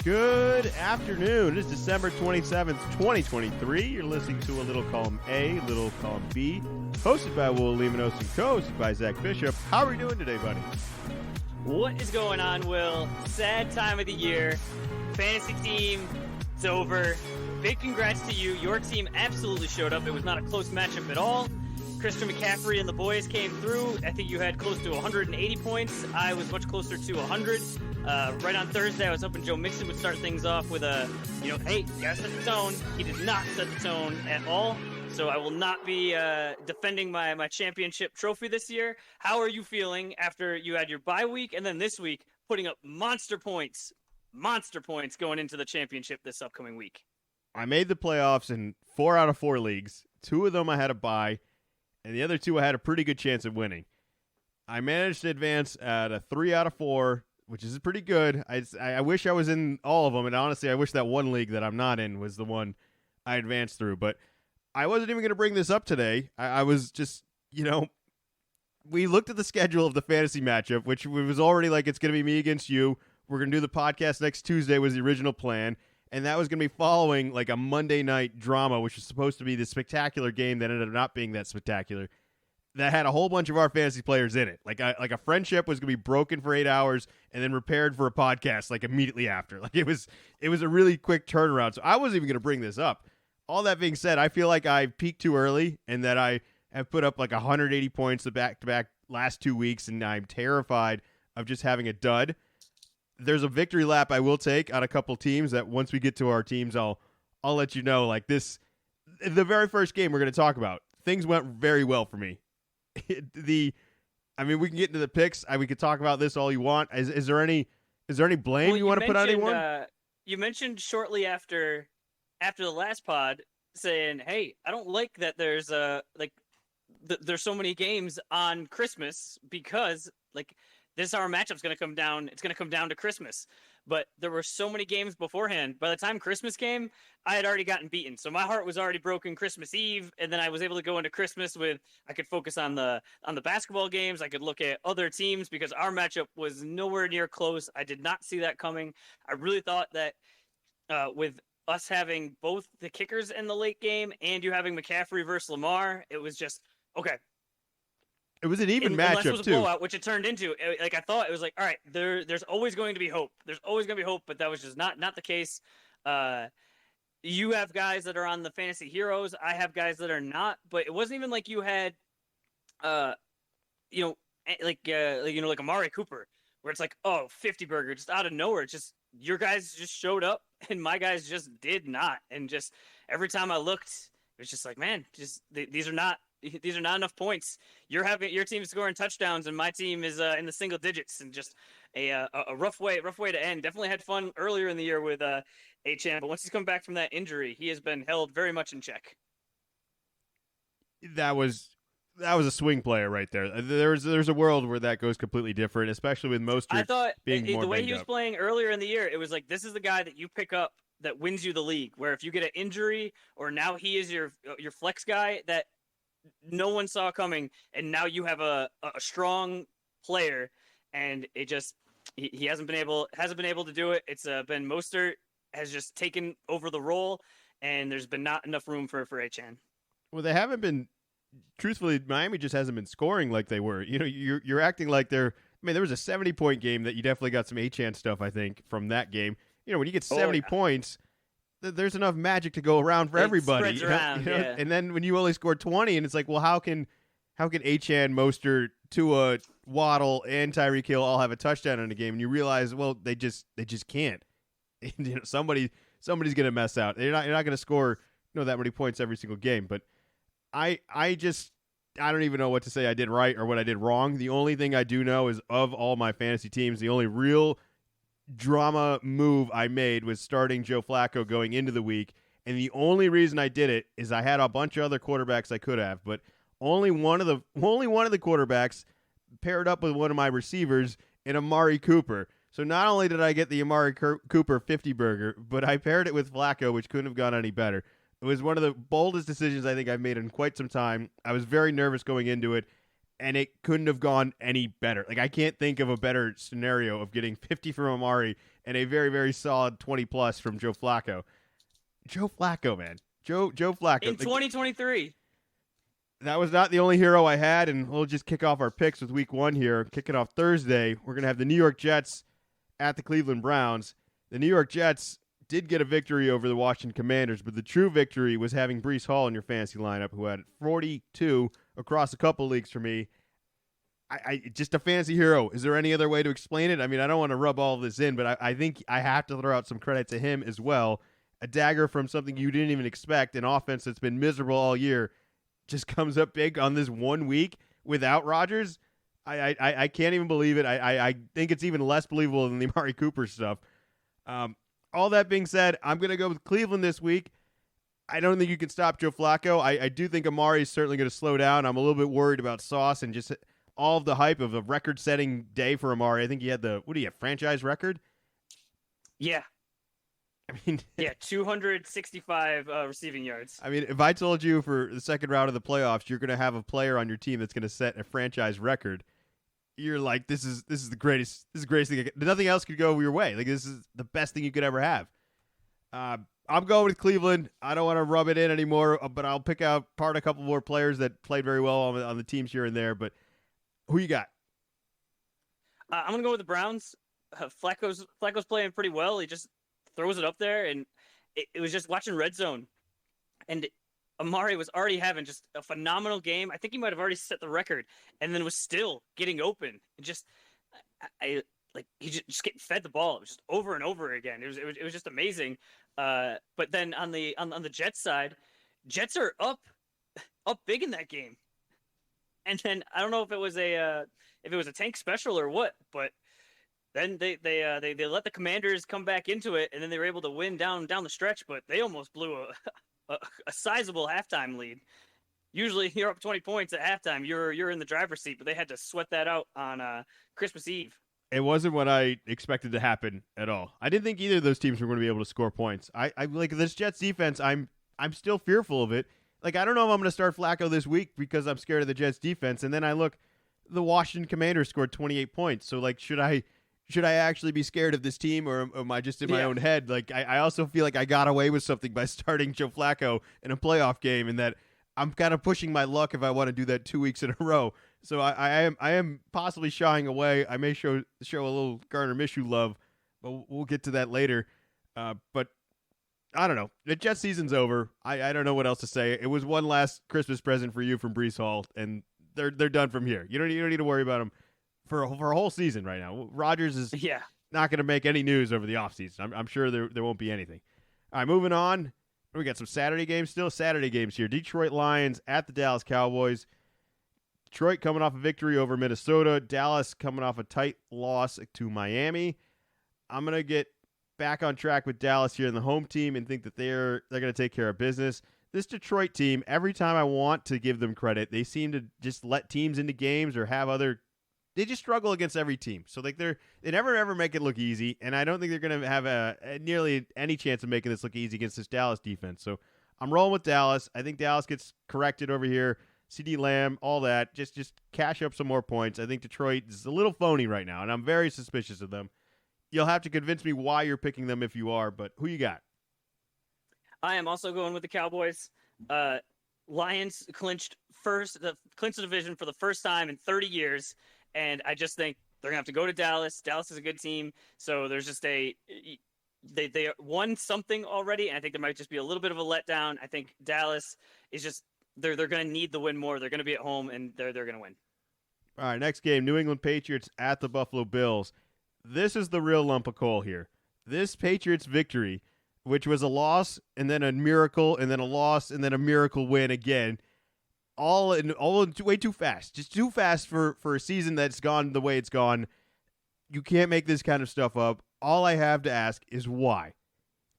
Good afternoon. It is December 27th, 2023. You're listening to a Little Column A, Little Column B, hosted by Will Limonos and co-hosted by Zach Bishop. How are we doing today, buddy? What is going on, Will? Sad time of the year. Fantasy team, it's over. Big congrats to you. Your team absolutely showed up. It was not a close matchup at all. Christian McCaffrey and the boys came through. I think you had close to 180 points. I was much closer to 100. Right on Thursday, I was hoping Joe Mixon would start things off with a, hey, you gotta set the tone. He did not set the tone at all. So I will not be defending my championship trophy this year. How are you feeling after you had your bye week and then this week putting up monster points going into the championship this upcoming week? I made the playoffs in 4 out of 4 leagues. 2 of them I had a bye, and the other 2 I had a pretty good chance of winning. I managed to advance at a 3 out of 4, which is pretty good. I wish I was in all of them, and honestly, I wish that one league that I'm not in was the one I advanced through. But I wasn't even going to bring this up today. I was just, we looked at the schedule of the fantasy matchup, which was already like it's going to be me against you. We're going to do the podcast next Tuesday was the original plan, and that was going to be following like a Monday night drama, which was supposed to be the spectacular game that ended up not being that spectacular. That had a whole bunch of our fantasy players in it. Like a friendship was going to be broken for 8 hours and then repaired for a podcast like immediately after. Like it was a really quick turnaround. So I wasn't even going to bring this up. All that being said, I feel like I peaked too early and that I have put up like 180 points the back-to-back last 2 weeks, and I'm terrified of just having a dud. There's a victory lap I will take on a couple teams that once we get to our teams, I'll let you know. Like this, the very first game we're going to talk about, things went very well for me. We can get into the picks. We could talk about this all you want. Is there any blame you want to put on anyone? You mentioned shortly after the last pod saying, "Hey, I don't like that there's there's so many games on Christmas because this our matchup's going to come down. It's going to come down to Christmas." But there were so many games beforehand. By the time Christmas came, I had already gotten beaten. So my heart was already broken Christmas Eve, and then I was able to go into Christmas with I could focus on the basketball games. I could look at other teams because our matchup was nowhere near close. I did not see that coming. I really thought that with us having both the kickers in the late game and you having McCaffrey versus Lamar, it was just okay. It was an even matchup, unless it was a too. Blowout, which it turned into. I thought it was like, all right, there's always going to be hope. There's always going to be hope, but that was just not the case. You have guys that are on the fantasy heroes. I have guys that are not, but it wasn't even like you had, like Amari Cooper, where it's like, oh, 50 burger, just out of nowhere. It's just your guys just showed up, and my guys just did not. And just every time I looked, it was just like, man, these are not enough points. Your team scoring touchdowns, and my team is in the single digits, and just a rough way to end. Definitely had fun earlier in the year with Achane, but once he's come back from that injury, he has been held very much in check. That was a swing player right there. There's a world where that goes completely different, especially with Mostert. I thought being more the way he was up. playing earlier in the year, it was like this is the guy that you pick up that wins you the league. Where if you get an injury, or now he is your flex guy that no one saw coming, and now you have a strong player, and it just he hasn't been able to do it. It's been Mostert has just taken over the role, and there's been not enough room for Achane. Well, they haven't been. Truthfully, Miami just hasn't been scoring like they were. You're acting like they're. I mean, there was a 70-point game that you definitely got some Achane stuff, I think, from that game. When you get 70 points, there's enough magic to go around for everybody. Spreads around, yeah. And then when you only score 20, and it's like, well, how can Achane, Mostert, Tua, Waddle, and Tyreek Hill all have a touchdown in a game? And you realize, well, they just can't. Somebody's going to mess out. You're not going to score that many points every single game. But I don't even know what to say I did right or what I did wrong. The only thing I do know is of all my fantasy teams, the only real drama move I made was starting Joe Flacco going into the week, and the only reason I did it is I had a bunch of other quarterbacks I could have, but only one of the quarterbacks paired up with one of my receivers in Amari Cooper. So not only did I get the Amari Cooper 50 burger, but I paired it with Flacco, which couldn't have gone any better. It was one of the boldest decisions I think I've made in quite some time. I was very nervous going into it, and it couldn't have gone any better. Like, I can't think of a better scenario of getting 50 from Amari and a very, very solid 20-plus from Joe Flacco. Joe Flacco, man. Joe Flacco. In 2023. That was not the only hero I had, and we'll just kick off our picks with week 1 here. Kicking off Thursday, we're going to have the New York Jets at the Cleveland Browns. The New York Jets did get a victory over the Washington Commanders, but the true victory was having Breece Hall in your fantasy lineup, who had 42 across a couple leagues for me. I just a fantasy hero. Is there any other way to explain it? I mean, I don't want to rub all of this in, but I think I have to throw out some credit to him as well. A dagger from something you didn't even expect, an offense that's been miserable all year, just comes up big on this 1 week without Rodgers. I can't even believe it. I think it's even less believable than the Amari Cooper stuff. All that being said, I'm going to go with Cleveland this week. I don't think you can stop Joe Flacco. I do think Amari is certainly going to slow down. I'm a little bit worried about Sauce and just all of the hype of a record-setting day for Amari. I think he had franchise record? Yeah. I mean, 265 receiving yards. I mean, if I told you for the second round of the playoffs, you're going to have a player on your team that's going to set a franchise record, you're like, this is the greatest. This is the greatest thing. Nothing else could go your way. Like, this is the best thing you could ever have. I'm going with Cleveland. I don't want to rub it in anymore, but I'll pick out a couple more players that played very well on the teams here and there. But who you got? I'm gonna go with the Browns. Flacco's playing pretty well. He just throws it up there, and it was just watching Red Zone, and Amari was already having just a phenomenal game. I think he might have already set the record, and then was still getting open. And just, he just getting fed the ball. It was just over and over again. It was just amazing. But then on the Jets side, Jets are up big in that game. And then I don't know if it was a tank special or what, but then they let the Commanders come back into it, and then they were able to win down the stretch. But they almost blew a sizable halftime lead. Usually, you're up 20 points at halftime, you're in the driver's seat, but they had to sweat that out on Christmas Eve. It wasn't what I expected to happen at all. I didn't think either of those teams were going to be able to score points. I like this Jets defense. I'm still fearful of it. Like, I don't know if I'm going to start Flacco this week because I'm scared of the Jets defense. And then I look, the Washington Commanders scored 28 points. So, like, should I actually be scared of this team, or am I just in my own head? Like, I also feel like I got away with something by starting Joe Flacco in a playoff game, and that I'm kind of pushing my luck if I want to do that 2 weeks in a row. So I am possibly shying away. I may show a little Garner Minshew love, but we'll get to that later. But I don't know. The Jets season's over. I don't know what else to say. It was one last Christmas present for you from Breece Hall, and they're done from here. You don't need to worry about them for a whole season right now. Rodgers is not going to make any news over the offseason. I'm sure there won't be anything. All right, moving on. We got some Saturday games still. Saturday games here. Detroit Lions at the Dallas Cowboys. Detroit coming off a victory over Minnesota. Dallas coming off a tight loss to Miami. I'm going to get back on track with Dallas here in the home team and think that they're going to take care of business. This Detroit team, every time I want to give them credit, they seem to just let teams into games or have they just struggle against every team. So like they never ever make it look easy, and I don't think they're going to have nearly any chance of making this look easy against this Dallas defense. So I'm rolling with Dallas. I think Dallas gets corrected over here. CD Lamb, all that. Just cash up some more points. I think Detroit is a little phony right now, and I'm very suspicious of them. You'll have to convince me why you're picking them if you are, but who you got? I am also going with the Cowboys. Lions clinched the division for the first time in 30 years, and I just think they're going to have to go to Dallas. Dallas is a good team, so there's just they won something already, and I think there might just be a little bit of a letdown. I think Dallas is just they're going to need the win more. They're going to be at home, and they're going to win. All right, next game, New England Patriots at the Buffalo Bills. This is the real lump of coal here. This Patriots victory, which was a loss and then a miracle and then a loss and then a miracle win again, all way too fast. Just too fast for a season that's gone the way it's gone. You can't make this kind of stuff up. All I have to ask is why?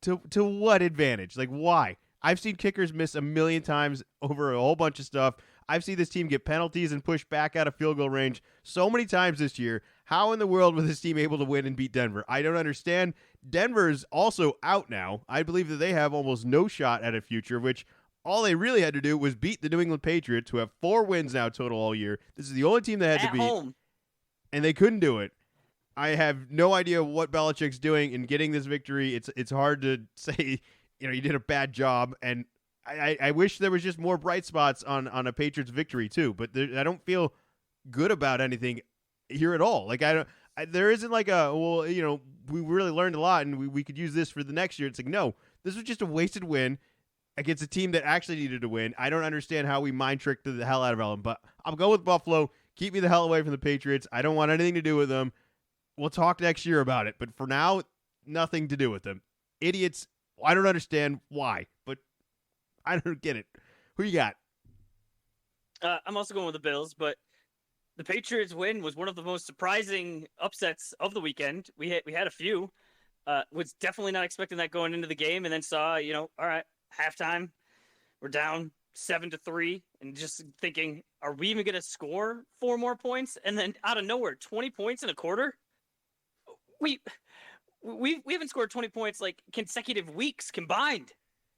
To what advantage? Like, why? I've seen kickers miss a million times over a whole bunch of stuff. I've seen this team get penalties and push back out of field goal range so many times this year. How in the world was this team able to win and beat Denver? I don't understand. Denver's also out now. I believe that they have almost no shot at a future, which All they really had to do was beat the New England Patriots, who have 4 wins now total all year. This is the only team they had to beat, home. And they couldn't do it. I have no idea what Belichick's doing in getting this victory. It's hard to say, you did a bad job, and I wish there was just more bright spots on a Patriots victory too. But I don't feel good about anything here at all. Like there isn't like we really learned a lot and we could use this for the next year. It's like, no, this was just a wasted win against a team that actually needed to win. I don't understand how we mind tricked the hell out of them, but I'm going with Buffalo. Keep me the hell away from the Patriots. I don't want anything to do with them. We'll talk next year about it, but for now, nothing to do with them. Idiots. I don't understand why, but I don't get it. Who you got? I'm also going with the Bills, but the Patriots win was one of the most surprising upsets of the weekend. We had a few. Was definitely not expecting that going into the game, and then saw, all right, halftime, we're down 7-3, and just thinking, are we even going to score 4 more points? And then out of nowhere, 20 points in a quarter. We haven't scored 20 points like consecutive weeks combined.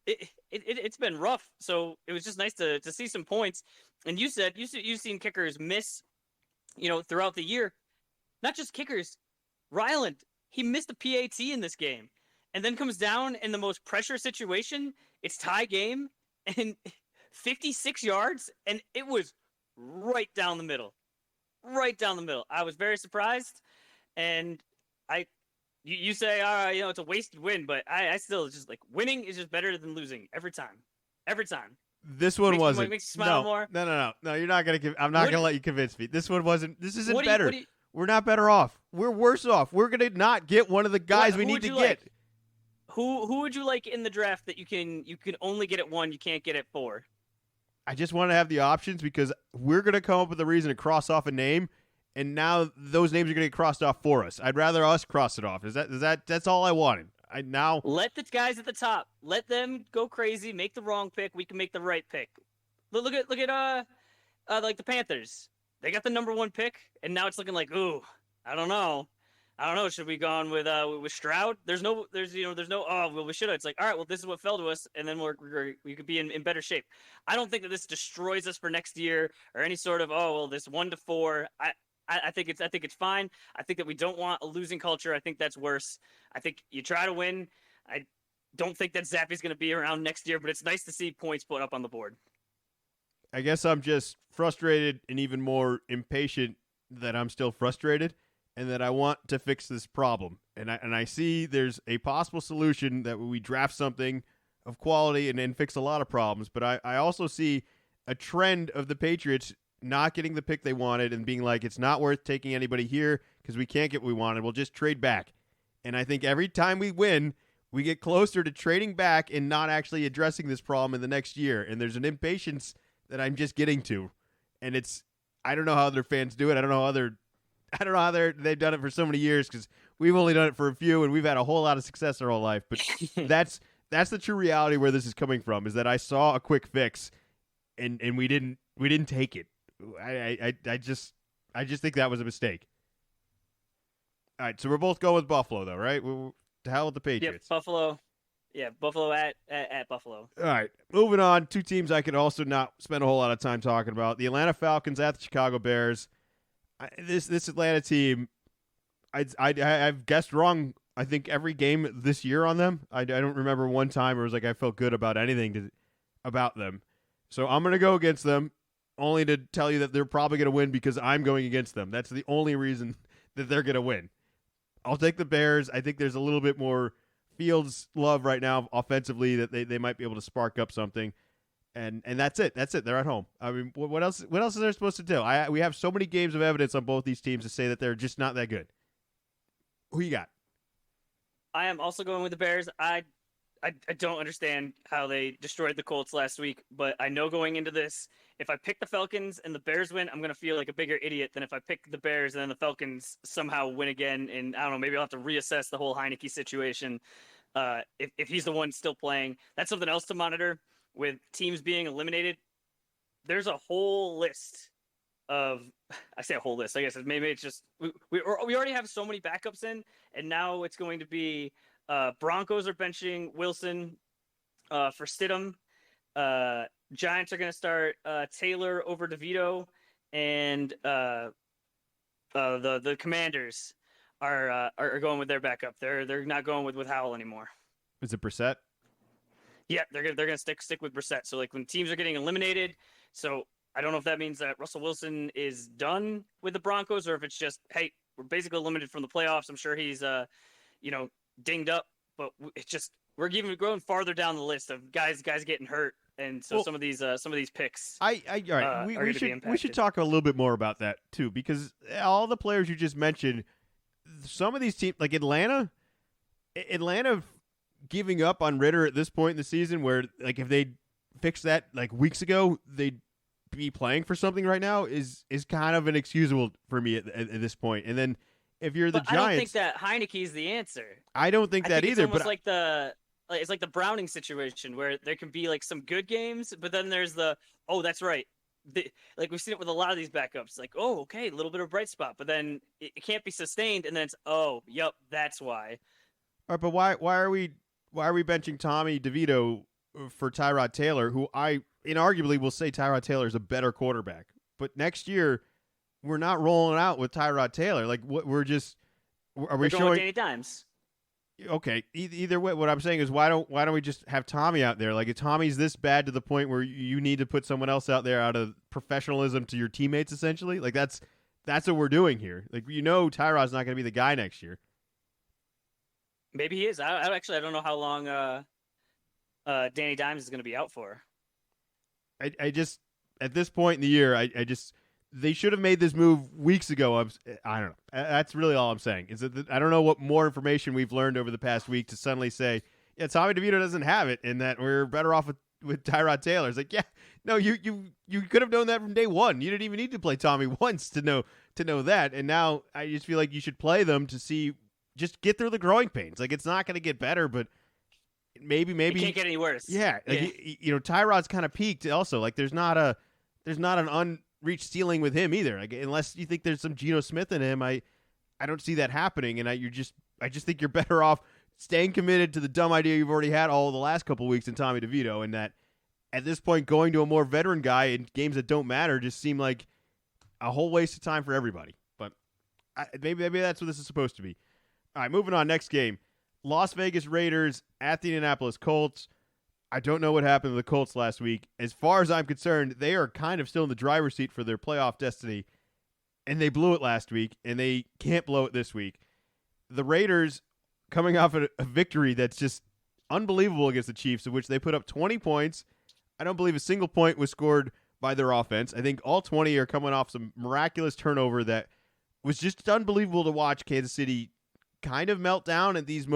It's been rough. So it was just nice to see some points. And you said you've seen kickers miss, throughout the year. Not just kickers. Ryland, he missed a PAT in this game, and then comes down in the most pressure situation. It's tie game and 56 yards, and it was right down the middle. Right down the middle. I was very surprised, and you say, it's a wasted win, but I still just like winning is just better than losing every time. Every time. This one wasn't. Makes you smile more. No. You're not gonna. I'm not gonna let you convince me. This one wasn't. This isn't better. We're not better off. We're worse off. We're gonna not get one of the guys we need to get. Who would you like in the draft that you can only get at 1, you can't get at 4? I just want to have the options because we're gonna come up with a reason to cross off a name. And now those names are going to get crossed off for us. I'd rather us cross it off. That's all I wanted. Let the guys at the top, let them go crazy, make the wrong pick. We can make the right pick. Look at like the Panthers. They got the number 1 pick, and now it's looking like, ooh, I don't know. Should we gone with Stroud? There's no. Oh, well, we should have. It's like, all right, well, this is what fell to us, and then we could be in better shape. I don't think that this destroys us for next year or any sort of this 1-4. I think it's fine. I think that we don't want a losing culture. I think that's worse. I think you try to win. I don't think that Zappy's going to be around next year, but it's nice to see points put up on the board. I guess I'm just frustrated and even more impatient that I'm still frustrated and that I want to fix this problem. And I see there's a possible solution that we draft something of quality and fix a lot of problems. But I also see a trend of the Patriots not getting the pick they wanted and being like, it's not worth taking anybody here because we can't get what we wanted. We'll just trade back. And I think every time we win, we get closer to trading back and not actually addressing this problem in the next year. And there's an impatience that I'm just getting to. And I don't know how other fans do it. I don't know how they've done it for so many years because we've only done it for a few and we've had a whole lot of success our whole life. But that's the true reality where this is coming from, is that I saw a quick fix and we didn't take it. I just think that was a mistake. All right, so we're both going with Buffalo, though, right? To hell with the Patriots. Yep, Buffalo. Yeah, Buffalo at Buffalo. All right, moving on. 2 teams I could also not spend a whole lot of time talking about. The Atlanta Falcons at the Chicago Bears. This Atlanta team, I've guessed wrong, I think, every game this year on them. I don't remember one time where it was like I felt good about anything about them. So I'm going to go against them, only to tell you that they're probably going to win because I'm going against them. That's the only reason that they're going to win. I'll take the Bears. I think there's a little bit more Fields love right now offensively that they might be able to spark up something. And that's it. That's it. They're at home. I mean, what else is there supposed to do? We have so many games of evidence on both these teams to say that they're just not that good. Who you got? I am also going with the Bears. I don't understand how they destroyed the Colts last week, but I know going into this, if I pick the Falcons and the Bears win, I'm going to feel like a bigger idiot than if I pick the Bears and then the Falcons somehow win again. And I don't know, maybe I'll have to reassess the whole Heineke situation if he's the one still playing. That's something else to monitor with teams being eliminated. There's a whole list of, I say a whole list, I guess maybe it's just, we already have so many backups in, and now it's going to be Broncos are benching Wilson for Stidham. Giants are going to start Taylor over DeVito, and the Commanders are going with their backup. They're not going with Howell anymore. Is it Brissett? Yeah, they're gonna stick with Brissett. So like when teams are getting eliminated, so I don't know if that means that Russell Wilson is done with the Broncos or if it's just, hey, we're basically eliminated from the playoffs. I'm sure he's dinged up, but it's just we're going farther down the list of guys getting hurt, and so some of these picks all right. We should talk a little bit more about that too, because all the players you just mentioned, some of these teams like Atlanta giving up on Ritter at this point in the season, where like if they fixed that like weeks ago, they'd be playing for something right now, is kind of inexcusable for me at this point. And then if you're the Giants, I don't think that Heineke is the answer. I don't think that either. It's almost like it's like the Browning situation where there can be like some good games, but then there's that's right. Like we've seen it with a lot of these backups. Like, oh, okay, a little bit of bright spot, but then it can't be sustained, and then it's that's why. All right, but why are we benching Tommy DeVito for Tyrod Taylor, who I inarguably will say Tyrod Taylor is a better quarterback, but next year we're not rolling out with Tyrod Taylor. Like we're showing Danny Dimes? Okay, either way, what I'm saying is why don't we just have Tommy out there? Like if Tommy's this bad to the point where you need to put someone else out there out of professionalism to your teammates, essentially, like that's what we're doing here. Like Tyrod's not going to be the guy next year. Maybe he is. I don't know how long Danny Dimes is going to be out for. I just at this point in the year, they should have made this move weeks ago. I don't know. That's really all I'm saying. Is that I don't know what more information we've learned over the past week to suddenly say, yeah, Tommy DeVito doesn't have it, and that we're better off with Tyrod Taylor. It's like, yeah, no, you could have known that from day one. You didn't even need to play Tommy once to know that. And now I just feel like you should play them to see, just get through the growing pains. Like it's not going to get better, but maybe it can't get any worse. Yeah, like Tyrod's kind of peaked. Also, like there's not an unreached ceiling with him either. Like unless you think there's some Geno Smith in him, I don't see that happening. And I just think you're better off staying committed to the dumb idea you've already had all the last couple of weeks in Tommy DeVito, and that at this point going to a more veteran guy in games that don't matter just seem like a whole waste of time for everybody. But maybe that's what this is supposed to be. All right, moving on. Next game. Las Vegas Raiders at the Indianapolis Colts. I don't know what happened to the Colts last week. As far as I'm concerned, they are kind of still in the driver's seat for their playoff destiny, and they blew it last week, and they can't blow it this week. The Raiders, coming off a victory that's just unbelievable against the Chiefs, of which they put up 20 points. I don't believe a single point was scored by their offense. I think all 20 are coming off some miraculous turnover that was just unbelievable to watch Kansas City kind of melt down at these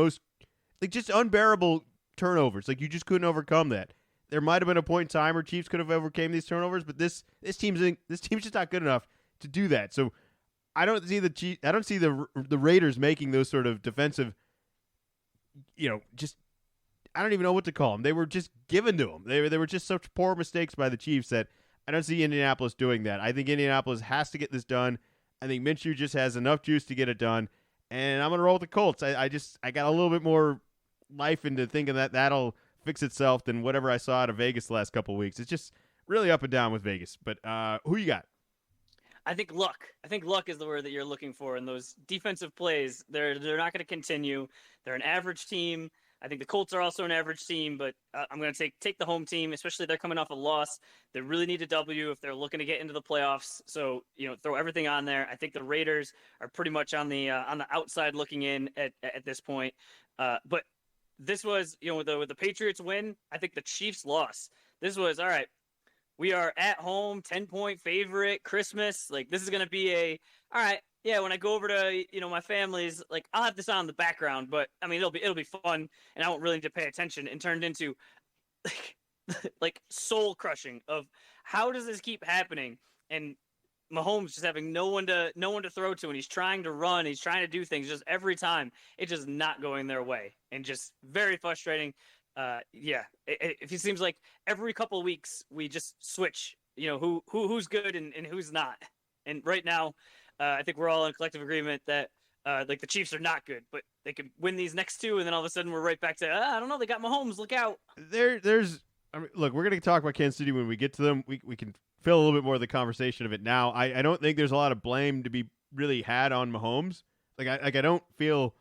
just unbearable turnovers. Like you just couldn't overcome that. There might have been a point in time where Chiefs could have overcame these turnovers, but this team's just not good enough to do that. So I don't see the Raiders making those sort of defensive, just I don't even know what to call them. They were just given to them. They were just such poor mistakes by the Chiefs that I don't see Indianapolis doing that. I think Indianapolis has to get this done. I think Minshew just has enough juice to get it done. And I'm going to roll with the Colts. I got a little bit more life into thinking that that'll fix itself than whatever I saw out of Vegas the last couple of weeks. It's just really up and down with Vegas. But who you got? I think luck. I think luck is the word that you're looking for in those defensive plays. They're not going to continue. They're an average team. I think the Colts are also an average team, but I'm going to take the home team, especially they're coming off a loss. They really need a W if they're looking to get into the playoffs. So, throw everything on there. I think the Raiders are pretty much on the outside looking in at this point. But this was, with the Patriots win, I think the Chiefs loss. This was, all right, we are at home, 10-point favorite, Christmas. Like, this is going to be all right, yeah, when I go over to, my family's, like, I'll have this on in the background, but, I mean, it'll be fun, and I won't really need to pay attention, and turned into, like soul-crushing of how does this keep happening? And Mahomes just having no one to throw to, and he's trying to run, he's trying to do things, just every time, it's just not going their way, and just very frustrating. It seems like every couple of weeks we just switch, who's good and who's not. And right now, I think we're all in collective agreement that the Chiefs are not good, but they could win these next two, and then all of a sudden we're right back to I don't know, they got Mahomes, look out. There's I mean, look, we're going to talk about Kansas City when we get to them. We can fill a little bit more of the conversation of it now. I don't think there's a lot of blame to be really had on Mahomes. I don't feel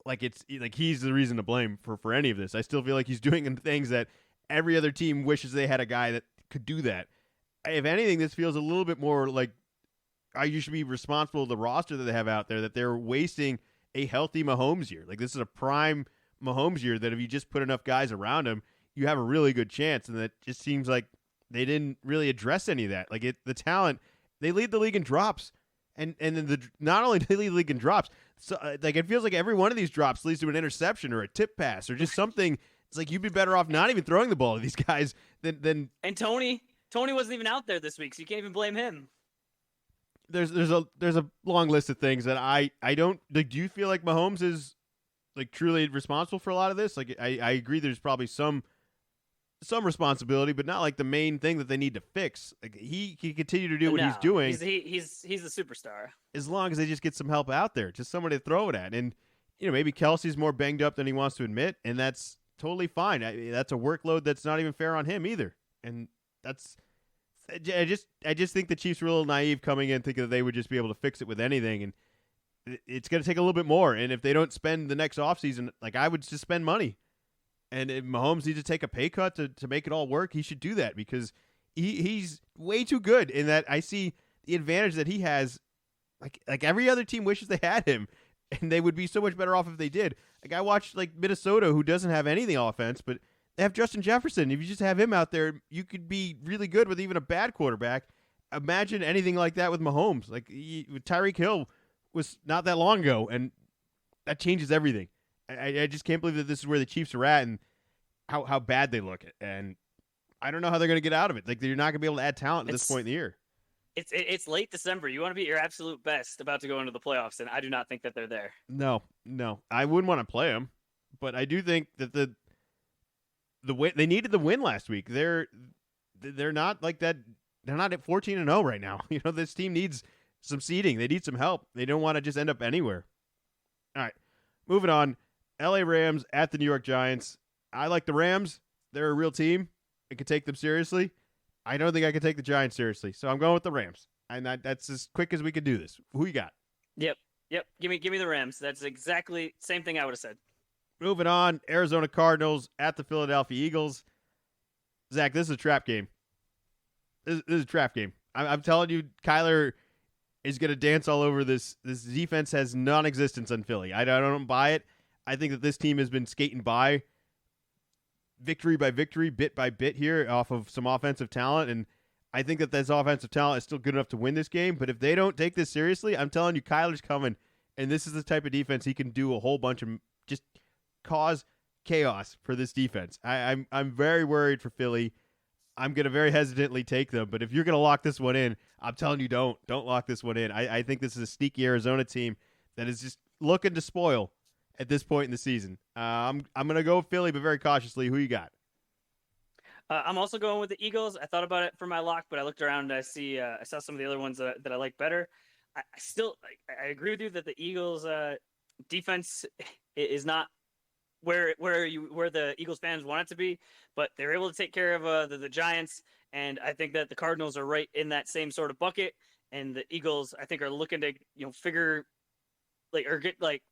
like it's like he's the reason to blame for any of this. I still feel like he's doing things that every other team wishes they had a guy that could do that. If anything, this feels a little bit more like you should be responsible for the roster that they have out there, that they're wasting a healthy Mahomes year. Like, this is a prime Mahomes year that if you just put enough guys around him, you have a really good chance. And that just seems like they didn't really address any of that. Like, the talent, they lead the league in drops. And then not only do they lead the league in drops, so like it feels like every one of these drops leads to an interception or a tip pass or just something. It's like you'd be better off not even throwing the ball to these guys than. And Tony wasn't even out there this week, so you can't even blame him. There's a long list of things that I don't like. Do you feel like Mahomes is like truly responsible for a lot of this? Like, I agree. There's probably some responsibility, but not like the main thing that they need to fix. Like, he can continue to do what he's doing. He's the superstar. As long as they just get some help out there, just somebody to throw it at. And maybe Kelsey's more banged up than he wants to admit, and that's totally fine. That's a workload that's not even fair on him either. And I just think the Chiefs were a little naive coming in thinking that they would just be able to fix it with anything, and it's going to take a little bit more. And if they don't spend the next offseason, like, I would just spend money. And if Mahomes needs to take a pay cut to make it all work, he should do that because he's way too good in that I see the advantage that he has. Like every other team wishes they had him, and they would be so much better off if they did. Like, I watched like Minnesota, who doesn't have anything offense, but they have Justin Jefferson. If you just have him out there, you could be really good with even a bad quarterback. Imagine anything like that with Mahomes. Like, Tyreek Hill was not that long ago, and that changes everything. I just can't believe that this is where the Chiefs are at and how bad they look. And I don't know how they're going to get out of it. Like, they're not going to be able to add talent at this point in the year. It's late December. You want to be at your absolute best about to go into the playoffs, and I do not think that they're there. No. I wouldn't want to play them, but I do think that the win, they needed the win last week. They're not like that. They're not at 14-0 right now. This team needs some seeding. They need some help. They don't want to just end up anywhere. All right, moving on. LA Rams at the New York Giants. I like the Rams. They're a real team. I could take them seriously. I don't think I can take the Giants seriously, so I'm going with the Rams. And that's as quick as we can do this. Who you got? Yep. Give me the Rams. That's exactly same thing I would have said. Moving on, Arizona Cardinals at the Philadelphia Eagles. Zach, this is a trap game. This is a trap game. I'm telling you, Kyler is going to dance all over this. This defense has non-existence on Philly. I don't buy it. I think that this team has been skating by victory by victory, bit by bit here off of some offensive talent, and I think that this offensive talent is still good enough to win this game, but if they don't take this seriously, I'm telling you, Kyler's coming, and this is the type of defense he can do a whole bunch of just cause chaos for this defense. I'm very worried for Philly. I'm going to very hesitantly take them, but if you're going to lock this one in, I'm telling you, don't lock this one in. I think this is a sneaky Arizona team that is just looking to spoil at this point in the season. I'm going to go with Philly, but very cautiously. Who you got? I'm also going with the Eagles. I thought about it for my lock, but I looked around and I saw some of the other ones that I like better. I agree with you that the Eagles defense is not where the Eagles fans want it to be, but they're able to take care of the Giants, and I think that the Cardinals are right in that same sort of bucket, and the Eagles I think are looking to figure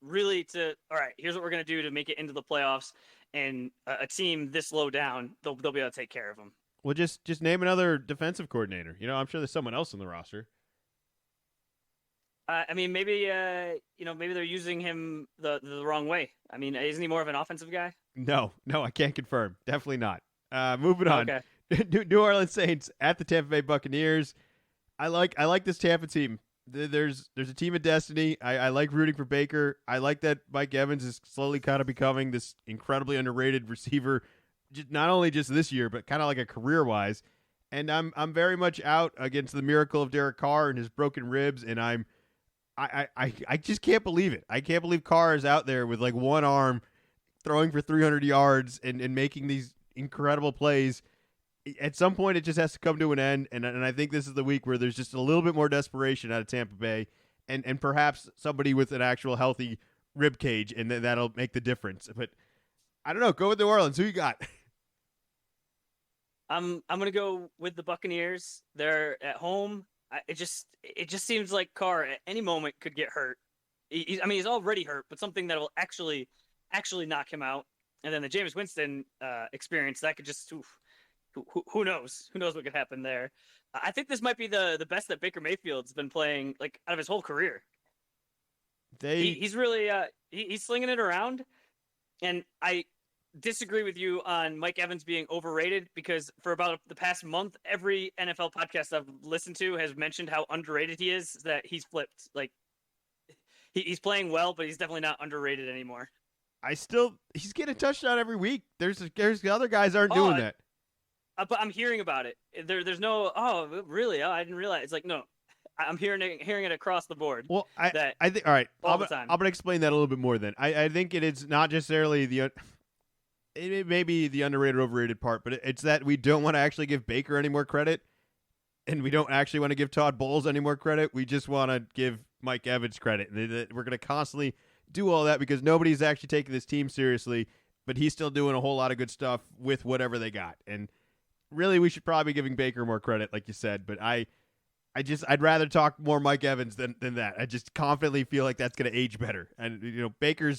really to, all right, here's what we're going to do to make it into the playoffs, and a team this low down, they'll be able to take care of them. Well, just name another defensive coordinator. I'm sure there's someone else in the roster. Maybe they're using him the wrong way. Isn't he more of an offensive guy? No, I can't confirm. Definitely not. Moving on. Okay. New Orleans Saints at the Tampa Bay Buccaneers. I like this Tampa team. There's a team of destiny. I like rooting for Baker. I like that Mike Evans is slowly kind of becoming this incredibly underrated receiver, not only just this year, but kind of like a career-wise. And I'm very much out against the miracle of Derek Carr and his broken ribs, and I just can't believe it. I can't believe Carr is out there with like one arm throwing for 300 yards and making these incredible plays. At some point, it just has to come to an end, and I think this is the week where there's just a little bit more desperation out of Tampa Bay, and perhaps somebody with an actual healthy rib cage, and that'll make the difference. But I don't know. Go with New Orleans. Who you got? I'm gonna go with the Buccaneers. They're at home. It just seems like Carr at any moment could get hurt. I mean, he's already hurt, but something that will actually knock him out. And then the Jameis Winston experience that could just oof, who knows? Who knows what could happen there? I think this might be the best that Baker Mayfield's been playing like out of his whole career. He's really he's slinging it around, and I disagree with you on Mike Evans being overrated because for about the past month, every NFL podcast I've listened to has mentioned how underrated he is. That he's flipped. Like he's playing well, but he's definitely not underrated anymore. He's getting a touchdown every week. There's the other guys aren't doing that. But I'm hearing about it. There's no. Oh, really? Oh, I didn't realize. It's like no. I'm hearing it across the board. Well, I think all right. All the time. I'm gonna explain that a little bit more. Then I think it is not necessarily it may be the underrated overrated part, but it's that we don't want to actually give Baker any more credit, and we don't actually want to give Todd Bowles any more credit. We just want to give Mike Evans credit. We're gonna constantly do all that because nobody's actually taking this team seriously, but he's still doing a whole lot of good stuff with whatever they got. And really, we should probably be giving Baker more credit, like you said. But I'd rather talk more Mike Evans than that. I just confidently feel like that's going to age better. And Baker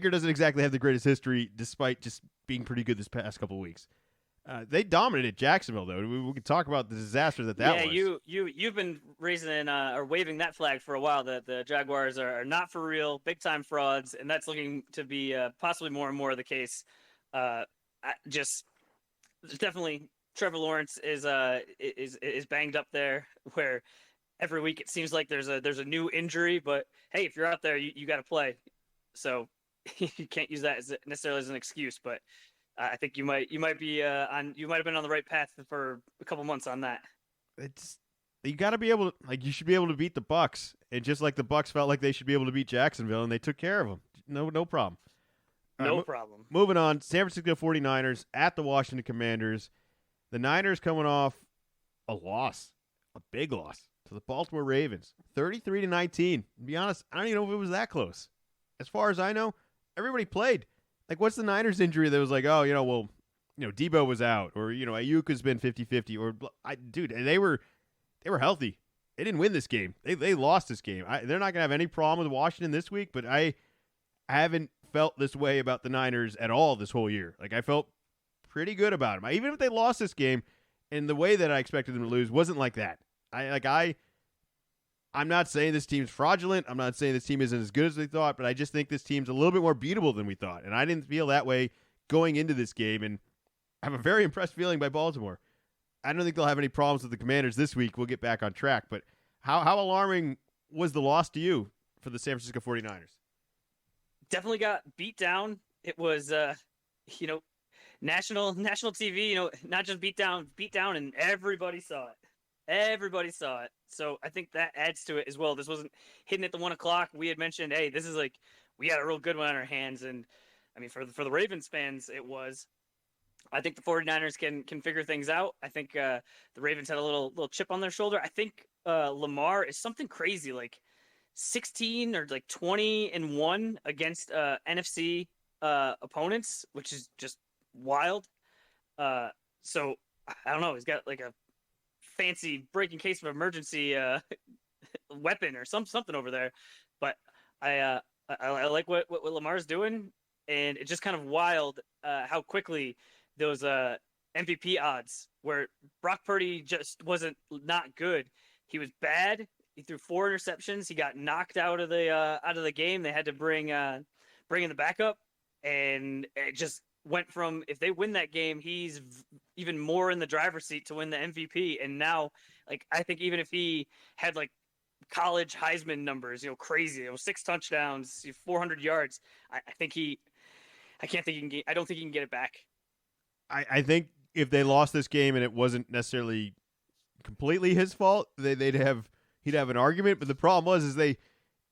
doesn't exactly have the greatest history, despite just being pretty good this past couple of weeks. They dominated Jacksonville, though. We could talk about the disaster that was. Yeah, you've been raising or waving that flag for a while that the Jaguars are not for real, big time frauds, and that's looking to be possibly more and more the case. Definitely. Trevor Lawrence is banged up there, where every week it seems like there's a new injury. But hey, if you're out there, you got to play. So you can't use that necessarily as an excuse. But I think you might have been on the right path for a couple months on that. You got to be able to you should be able to beat the Bucs, and just like the Bucs felt like they should be able to beat Jacksonville, and they took care of them. No problem. No problem. Moving on, San Francisco 49ers at the Washington Commanders. The Niners coming off a big loss to the Baltimore Ravens, 33-19. To be honest, I don't even know if it was that close. As far as I know, everybody played. Like, what's the Niners injury that was like, oh, Debo was out, or Ayuk has been 50-50, or dude, they were healthy. They didn't win this game. They lost this game. They're not gonna have any problem with Washington this week, but I haven't felt this way about the Niners at all this whole year. Like, I felt pretty good about them. Even if they lost this game, and the way that I expected them to lose wasn't like that. I'm not saying this team's fraudulent. I'm not saying this team isn't as good as they thought, but I just think this team's a little bit more beatable than we thought. And I didn't feel that way going into this game, and I have a very impressed feeling by Baltimore. I don't think they'll have any problems with the Commanders this week. We'll get back on track. But how alarming was the loss to you for the San Francisco 49ers? Definitely got beat down. It was, national TV, not just beat down, and everybody saw it. So I think that adds to it as well. This wasn't hitting at the 1:00. We had mentioned, hey, this is like, we got a real good one on our hands. And I mean, for the Ravens fans, it was. I think the 49ers can figure things out. I think the Ravens had a little chip on their shoulder. I think Lamar is something crazy, like 16 or like 20-1 against NFC opponents, which is just wild. So I don't know. He's got like a fancy breaking case of emergency weapon or something over there. But I like what Lamar's doing, and it's just kind of wild how quickly those MVP odds, where Brock Purdy just wasn't not good. He was bad. He threw 4 interceptions. He got knocked out of the game. They had to bring in the backup, and it just went from, if they win that game, he's even more in the driver's seat to win the MVP. And now, like, I think even if he had like college Heisman numbers, crazy, 6 touchdowns, 400 yards, I don't think he can get it back. I think if they lost this game and it wasn't necessarily completely his fault, he'd have an argument. But the problem was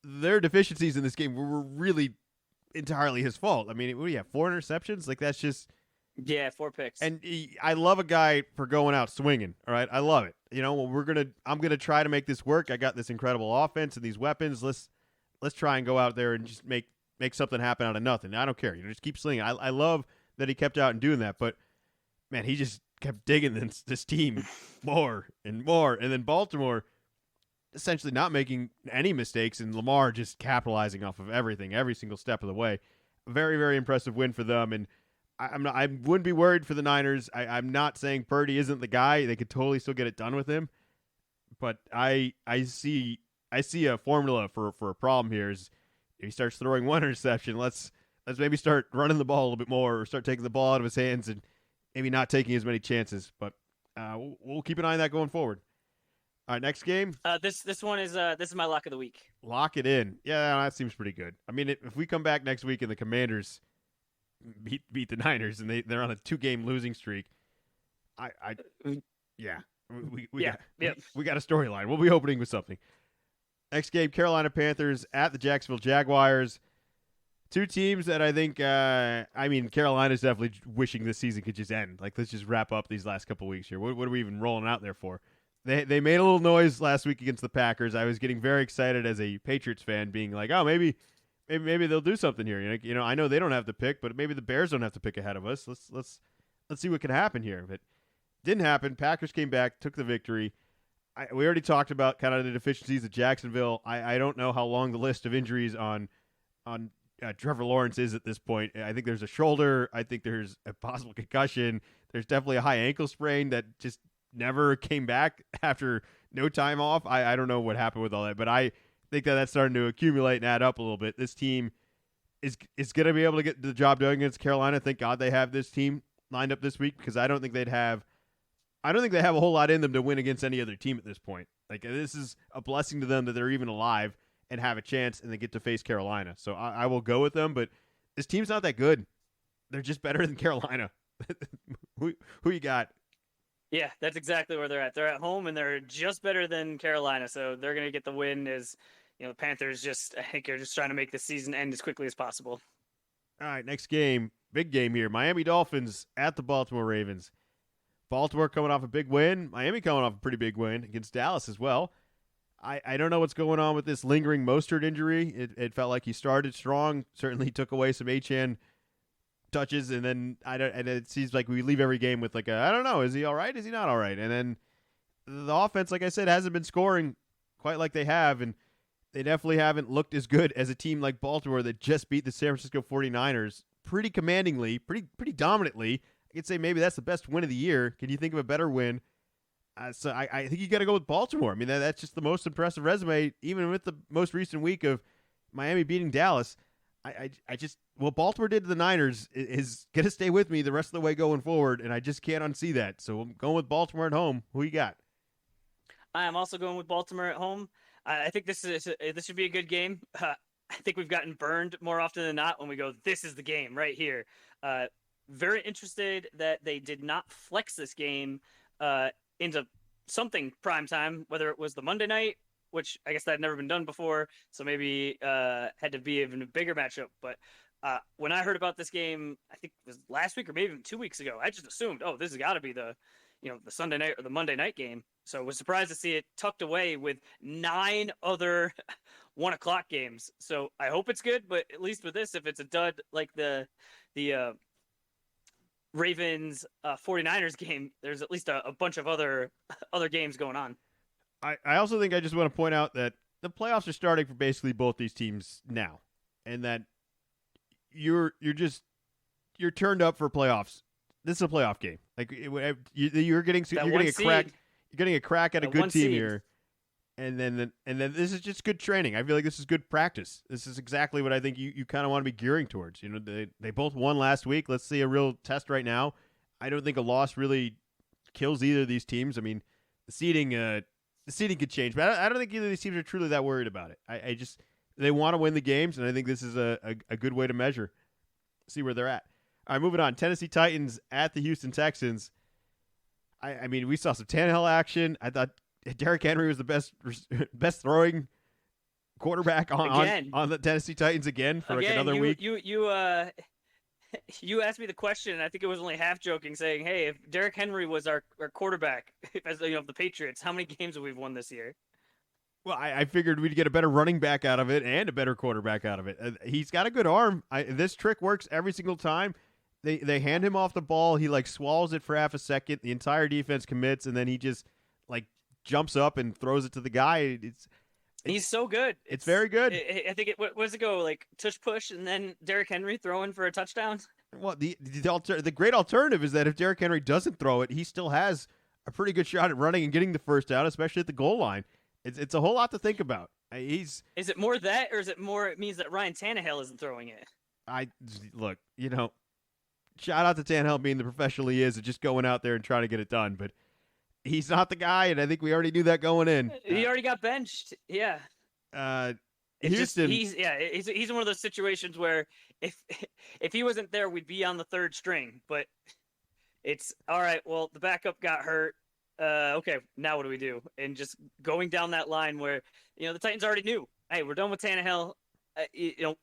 their deficiencies in this game were really entirely his fault. I mean, what do you have, 4 interceptions? Like, that's just 4 picks. And I love a guy for going out swinging. All right, I love it. I'm gonna try to make this work. I got this incredible offense and these weapons. Let's try and go out there and just make something happen out of nothing. I don't care. Just keep slinging. I love that he kept out and doing that, but man, he just kept digging this team more and more. And then Baltimore essentially not making any mistakes, and Lamar just capitalizing off of everything, every single step of the way. Very, very impressive win for them. And I wouldn't be worried for the Niners. I'm not saying Purdy isn't the guy. They could totally still get it done with him. But I see a formula for a problem here. Is if he starts throwing one interception, let's maybe start running the ball a little bit more, or start taking the ball out of his hands and maybe not taking as many chances. But we'll keep an eye on that going forward. All right, next game. This one is this is my lock of the week. Lock it in. Yeah, that seems pretty good. I mean, if we come back next week and the Commanders beat the Niners and they're on a 2-game losing streak, we got a storyline. We'll be opening with something. Next game, Carolina Panthers at the Jacksonville Jaguars. Two teams that I think, Carolina's definitely wishing this season could just end. Like, let's just wrap up these last couple weeks here. What are we even rolling out there for? They made a little noise last week against the Packers. I was getting very excited as a Patriots fan, being like, oh, maybe they'll do something here. You know, I know they don't have to pick, but maybe the Bears don't have to pick ahead of us. Let's see what can happen here. But didn't happen. Packers came back, took the victory. We already talked about kind of the deficiencies of Jacksonville. I don't know how long the list of injuries on Trevor Lawrence is at this point. I think there's a shoulder. I think there's a possible concussion. There's definitely a high ankle sprain that just never came back after no time off. I don't know what happened with all that, but I think that's starting to accumulate and add up a little bit. This team is going to be able to get the job done against Carolina. Thank God they have this team lined up this week, because I don't think they have a whole lot in them to win against any other team at this point. Like, this is a blessing to them that they're even alive and have a chance, and they get to face Carolina. So I will go with them, but this team's not that good. They're just better than Carolina. Who you got? Yeah, that's exactly where they're at. They're at home, and they're just better than Carolina, so they're going to get the win. As you know, the Panthers I think are just trying to make the season end as quickly as possible. All right, next game, big game here. Miami Dolphins at the Baltimore Ravens. Baltimore coming off a big win. Miami coming off a pretty big win against Dallas as well. I don't know what's going on with this lingering Mostert injury. It felt like he started strong. Certainly took away some Achane touches, and then it seems like we leave every game with like I don't know, is he all right? Is he not all right? And then the offense, like I said, hasn't been scoring quite like they have, and they definitely haven't looked as good as a team like Baltimore that just beat the San Francisco 49ers pretty commandingly, pretty dominantly. I could say maybe that's the best win of the year. Can you think of a better win? So I think you got to go with Baltimore. I mean, that's just the most impressive resume, even with the most recent week of Miami beating Dallas. What Baltimore did to the Niners is going to stay with me the rest of the way going forward, and I just can't unsee that. So I'm going with Baltimore at home. Who you got? I am also going with Baltimore at home. I think this should be a good game. I think we've gotten burned more often than not when we go, this is the game right here. Very interested that they did not flex this game into something prime time, whether it was the Monday night, which I guess that had never been done before, so maybe had to be even a bigger matchup. But when I heard about this game, I think it was last week or maybe even 2 weeks ago, I just assumed, oh, this has got to be the Sunday night or the Monday night game. So I was surprised to see it tucked away with 9 other 1 o'clock games. So I hope it's good, but at least with this, if it's a dud like the Ravens 49ers game, there's at least a bunch of other games going on. I also think I just want to point out that the playoffs are starting for basically both these teams now, and that you're turned up for playoffs. This is a playoff game. Like you're getting a crack at a good team here, and then this is just good training. I feel like this is good practice. This is exactly what I think you kind of want to be gearing towards. You know, they both won last week. Let's see a real test right now. I don't think a loss really kills either of these teams. I mean, the seeding could change, but I don't think either of these teams are truly that worried about it. They want to win the games, and I think this is a good way to measure, see where they're at. All right, moving on. Tennessee Titans at the Houston Texans. I mean, we saw some Tannehill action. I thought Derrick Henry was the best throwing quarterback on the Tennessee Titans again for another week. You asked me the question, and I think it was only half joking, saying, "Hey, if Derrick Henry was our quarterback, as the Patriots, how many games have we won this year?" Well, I figured we'd get a better running back out of it and a better quarterback out of it. He's got a good arm. This trick works every single time. They hand him off the ball. He like swallows it for half a second. The entire defense commits, and then he just like jumps up and throws it to the guy. He's so good. It's very good. I think what does it go like tush push and then Derrick Henry throwing for a touchdown? Well, the great alternative is that if Derrick Henry doesn't throw it, he still has a pretty good shot at running and getting the first down, especially at the goal line. It's a whole lot to think about. Is it more that, or is it more? It means that Ryan Tannehill isn't throwing it. Look, shout out to Tannehill being the professional he is and just going out there and trying to get it done, but he's not the guy, and I think we already knew that going in. He already got benched. Yeah. Houston. He's in one of those situations where if he wasn't there, we'd be on the third string. But it's all right. Well, the backup got hurt. Okay, now what do we do? And just going down that line where the Titans already knew, hey, we're done with Tannehill.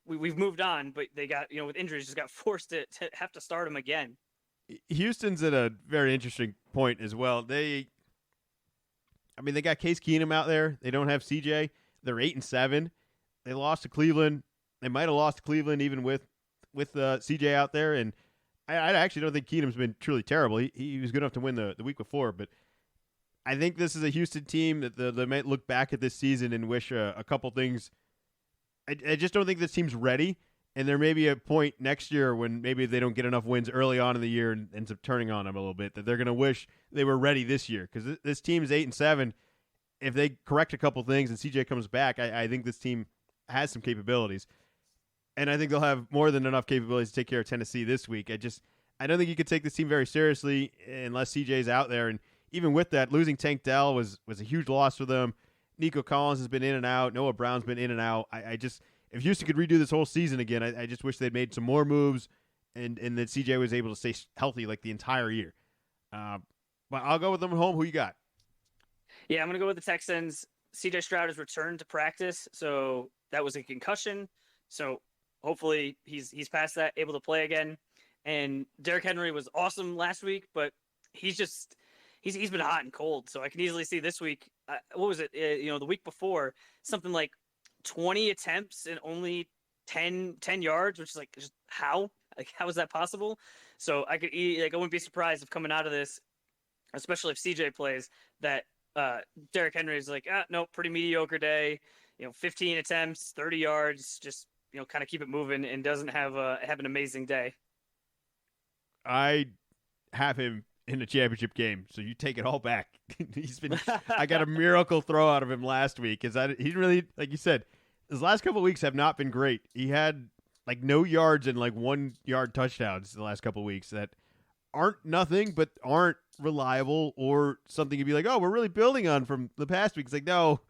We've moved on, but they got with injuries just got forced to have to start him again. Houston's at a very interesting point as well. They got Case Keenum out there. They don't have CJ. They're 8-7. They lost to Cleveland. They might have lost to Cleveland even with CJ out there. And I actually don't think Keenum's been truly terrible. He was good enough to win the week before. But I think this is a Houston team that they might look back at this season and wish a couple things. I just don't think this team's ready. And there may be a point next year when maybe they don't get enough wins early on in the year and ends up turning on them a little bit, that they're going to wish they were ready this year. Because this team is 8-7. If they correct a couple things and CJ comes back, I think this team has some capabilities. And I think they'll have more than enough capabilities to take care of Tennessee this week. I don't think you could take this team very seriously unless CJ's out there. And even with that, losing Tank Dell was a huge loss for them. Nico Collins has been in and out. Noah Brown's been in and out. If Houston could redo this whole season again, I just wish they'd made some more moves and that CJ was able to stay healthy like the entire year. But I'll go with them at home. Who you got? Yeah, I'm going to go with the Texans. CJ Stroud has returned to practice, so that was a concussion. So hopefully he's past that, able to play again. And Derrick Henry was awesome last week, but he's been hot and cold. So I can easily see this week. What was it? The week before, something like 20 attempts and only 10 yards, which is like just how is that possible? So I wouldn't be surprised if coming out of this, especially if CJ plays, that Derrick Henry is like, no, pretty mediocre day. 15 attempts, 30 yards, just kind of keep it moving and doesn't have an amazing day. I have him in the championship game, so you take it all back. I got a miracle throw out of him last week because he really, like you said, his last couple of weeks have not been great. He had like no yards and like 1 yard touchdowns the last couple of weeks that aren't nothing, but aren't reliable or something you'd be like, oh, we're really building on from the past week. It's like, no,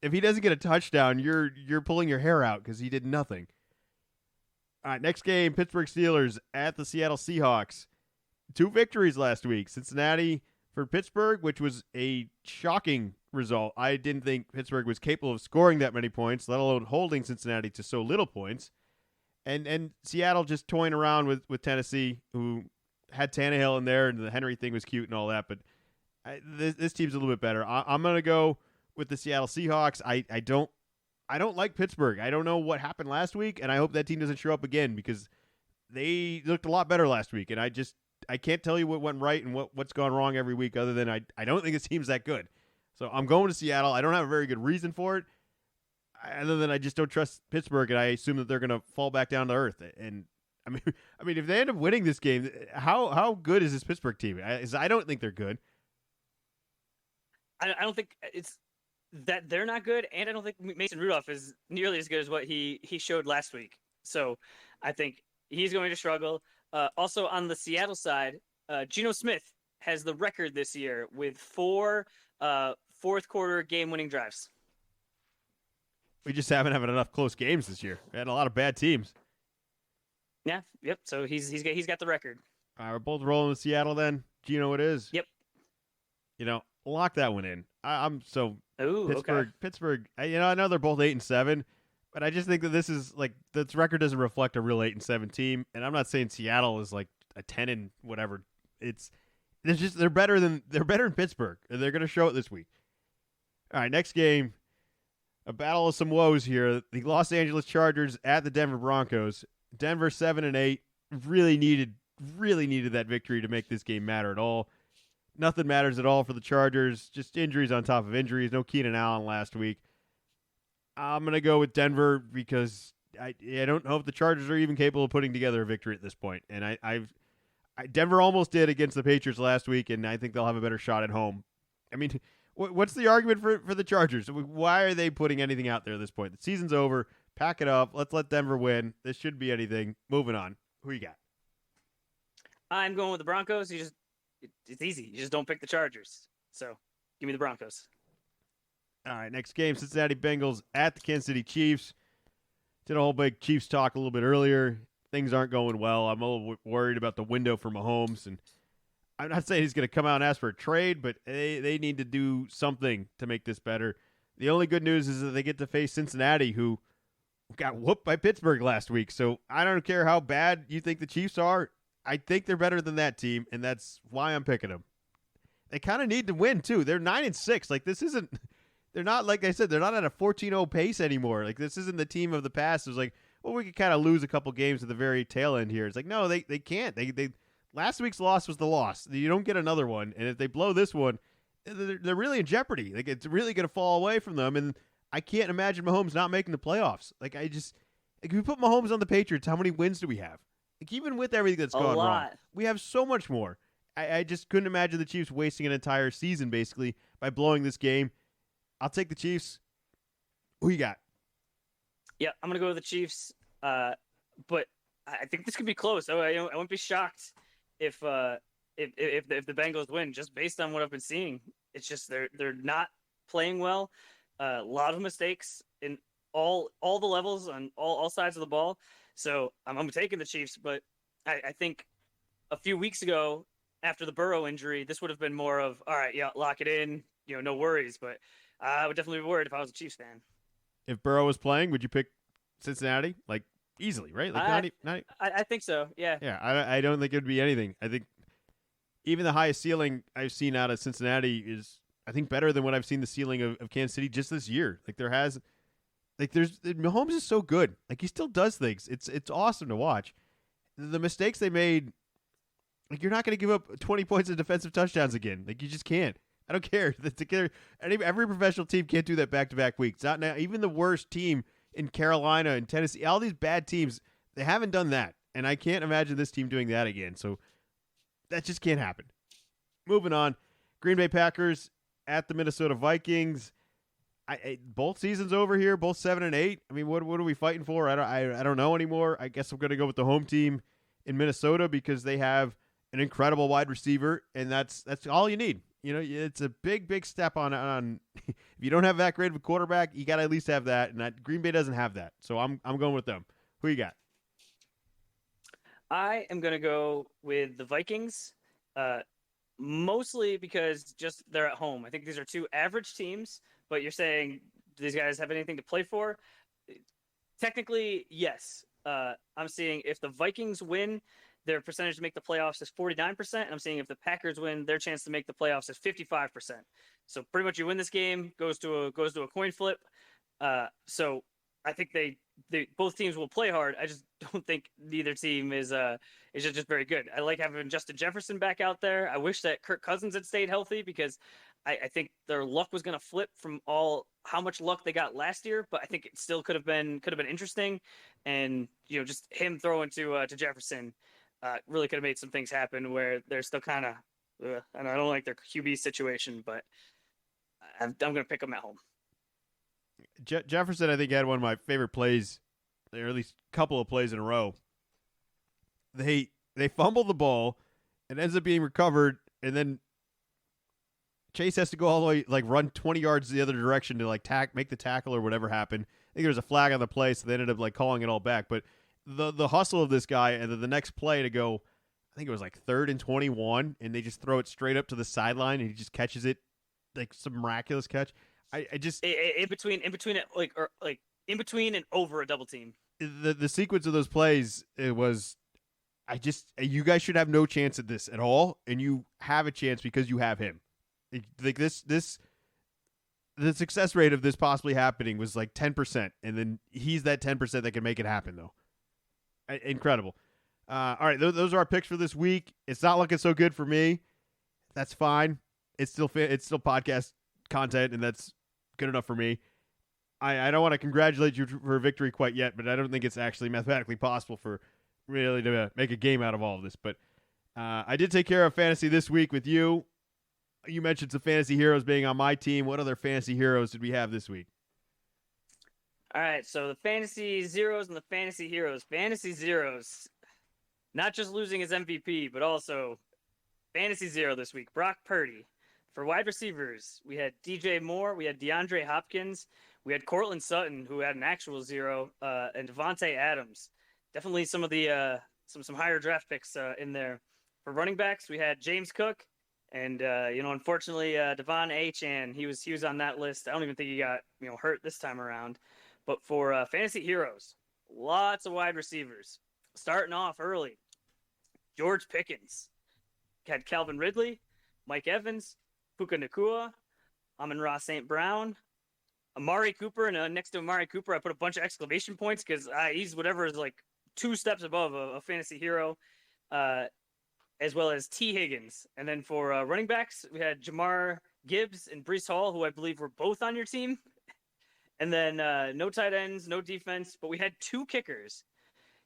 if he doesn't get a touchdown, you're pulling your hair out because he did nothing. All right, next game, Pittsburgh Steelers at the Seattle Seahawks. 2 victories last week. Cincinnati for Pittsburgh, which was a shocking result. I didn't think Pittsburgh was capable of scoring that many points, let alone holding Cincinnati to so little points. And Seattle just toying around with Tennessee, who had Tannehill in there, and the Henry thing was cute and all that. But this team's a little bit better. I'm going to go with the Seattle Seahawks. I don't like Pittsburgh. I don't know what happened last week, and I hope that team doesn't show up again because they looked a lot better last week. And I can't tell you what went right and what's gone wrong every week other than I don't think this team's that good. So I'm going to Seattle. I don't have a very good reason for it other than I just don't trust Pittsburgh, and I assume that they're going to fall back down to earth. And I mean, if they end up winning this game, how good is this Pittsburgh team? I don't think they're good. I don't think it's that they're not good, and I don't think Mason Rudolph is nearly as good as what he showed last week. So I think he's going to struggle. Also on the Seattle side, Geno Smith has the record this year with 4 fourth quarter game-winning drives. We just haven't had enough close games this year. We had a lot of bad teams. Yeah, yep. So he's got the record. All right, we're both rolling with Seattle then. Geno, it is. Yep. Lock that one in. I'm so Pittsburgh. Okay. Pittsburgh. I know they're both 8-7, but I just think that this is like this record doesn't reflect a real 8-7 team. And I'm not saying Seattle is like a 10 and whatever. They're better than Pittsburgh. They're going to show it this week. All right, next game. A battle of some woes here. The Los Angeles Chargers at the Denver Broncos. Denver 7-8. Really needed really needed that victory to make this game matter at all. Nothing matters at all for the Chargers. Just injuries on top of injuries. No Keenan Allen last week. I'm going to go with Denver because I don't know if the Chargers are even capable of putting together a victory at this point. And Denver almost did against the Patriots last week, and I think they'll have a better shot at home. I mean, what's the argument for the Chargers? Why are they putting anything out there at this point? The season's over. Pack it up. Let's let Denver win. This shouldn't be anything. Moving on. Who you got? I'm going with the Broncos. It's easy. You just don't pick the Chargers. So give me the Broncos. All right, next game, Cincinnati Bengals at the Kansas City Chiefs. Did a whole big Chiefs talk a little bit earlier. Things aren't going well. I'm a little worried about the window for Mahomes, and I'm not saying he's going to come out and ask for a trade, but they need to do something to make this better. The only good news is that they get to face Cincinnati, who got whooped by Pittsburgh last week. So I don't care how bad you think the Chiefs are. I think they're better than that team, and that's why I'm picking them. They kind of need to win, too. They're 9-6. Like, this isn't – they're not, like I said, they're not at a 14-0 pace anymore. Like, this isn't the team of the past. It was like, well, we could kind of lose a couple games at the very tail end here. It's like, no, they can't. They last week's loss was the loss. You don't get another one. And if they blow this one, they're really in jeopardy. Like, it's really going to fall away from them. And I can't imagine Mahomes not making the playoffs. Like, if we put Mahomes on the Patriots, how many wins do we have? Like, even with everything that's gone wrong, we have so much more. I just couldn't imagine the Chiefs wasting an entire season, basically, by blowing this game. I'll take the Chiefs. Who you got? Yeah, I'm going to go with the Chiefs. But I think this could be close. I wouldn't be shocked if the Bengals win, just based on what I've been seeing. It's just they're not playing well. A lot of mistakes in all the levels on all sides of the ball. So I'm taking the Chiefs, but I think a few weeks ago, after the Burrow injury, this would have been more of, all right, yeah, lock it in, no worries. But I would definitely be worried if I was a Chiefs fan. If Burrow was playing, would you pick Cincinnati? Like, easily, right? Like, I think so, yeah. Yeah, I don't think it would be anything. I think even the highest ceiling I've seen out of Cincinnati is, I think, better than what I've seen the ceiling of Kansas City just this year. Like, Mahomes is so good. Like, he still does things. It's awesome to watch. The mistakes they made, like, you're not going to give up 20 points of defensive touchdowns again. Like, you just can't. I don't care. Every professional team can't do that back-to-back weeks. Not now. Even the worst team in Carolina and Tennessee, all these bad teams, they haven't done that. And I can't imagine this team doing that again. So that just can't happen. Moving on. Green Bay Packers at the Minnesota Vikings. Both seasons over here, both 7-8. I mean, what are we fighting for? I don't know anymore. I guess I'm going to go with the home team in Minnesota because they have an incredible wide receiver, and that's all you need. It's a big step on if you don't have that great of a quarterback, you got to at least have that, and that Green Bay doesn't have that. So I'm going with them. Who you got? I am going to go with the Vikings, mostly because just they're at home. I think these are two average teams, but you're saying, do these guys have anything to play for? Technically, yes. I'm seeing if the Vikings win, their percentage to make the playoffs is 49%. And I'm seeing if the Packers win, their chance to make the playoffs is 55%. So pretty much you win this game, goes to a coin flip. So I think they both teams will play hard. I just don't think neither team is just very good. I like having Justin Jefferson back out there. I wish that Kirk Cousins had stayed healthy because I think their luck was going to flip from how much luck they got last year, but I think it still could have been interesting. And just him throwing to Jefferson really could have made some things happen where they're still kind of, and I don't like their QB situation, but I'm going to pick them at home. Jefferson, I think, had one of my favorite plays, or at least a couple of plays in a row. They fumble the ball, it ends up being recovered, and then Chase has to go all the way, like, run 20 yards the other direction to, like, make the tackle or whatever happened. I think there was a flag on the play, so they ended up, like, calling it all back. But the hustle of this guy, and then the next play to go, I think it was, like, 3rd and 21, and they just throw it straight up to the sideline, and he just catches it, like, some miraculous catch. I just in between it, like in between and over a double team. The sequence of those plays, it was, you guys should have no chance at this at all, and you have a chance because you have him. Like the success rate of this possibly happening was like 10%, and then he's that 10% that can make it happen, though. Incredible. All right, those are our picks for this week. It's not looking so good for me. That's fine. It's still podcast content, and that's good enough for me. I don't want to congratulate you for a victory quite yet, but I don't think it's actually mathematically possible for really to make a game out of all of this. But I did take care of fantasy this week with you. You mentioned some fantasy heroes being on my team. What other fantasy heroes did we have this week? All right, so the fantasy zeros and the fantasy heroes. Fantasy zeros, not just losing his MVP, but also fantasy zero this week. Brock Purdy. For wide receivers, we had DJ Moore, we had DeAndre Hopkins, we had Cortland Sutton, who had an actual zero, and Devontae Adams. Definitely some of the some higher draft picks in there. For running backs, we had James Cook, and unfortunately, Devon Achane, he was on that list. I don't even think he got hurt this time around. But for fantasy heroes, lots of wide receivers. Starting off early, George Pickens had Calvin Ridley, Mike Evans, Puka Nacua, Amon-Ra St. Brown, Amari Cooper, and next to Amari Cooper, I put a bunch of exclamation points because he's whatever is like 2 steps above a fantasy hero, as well as T. Higgins. And then for running backs, we had Jamar Gibbs and Brees Hall, who I believe were both on your team. And then no tight ends, no defense, but we had 2 kickers.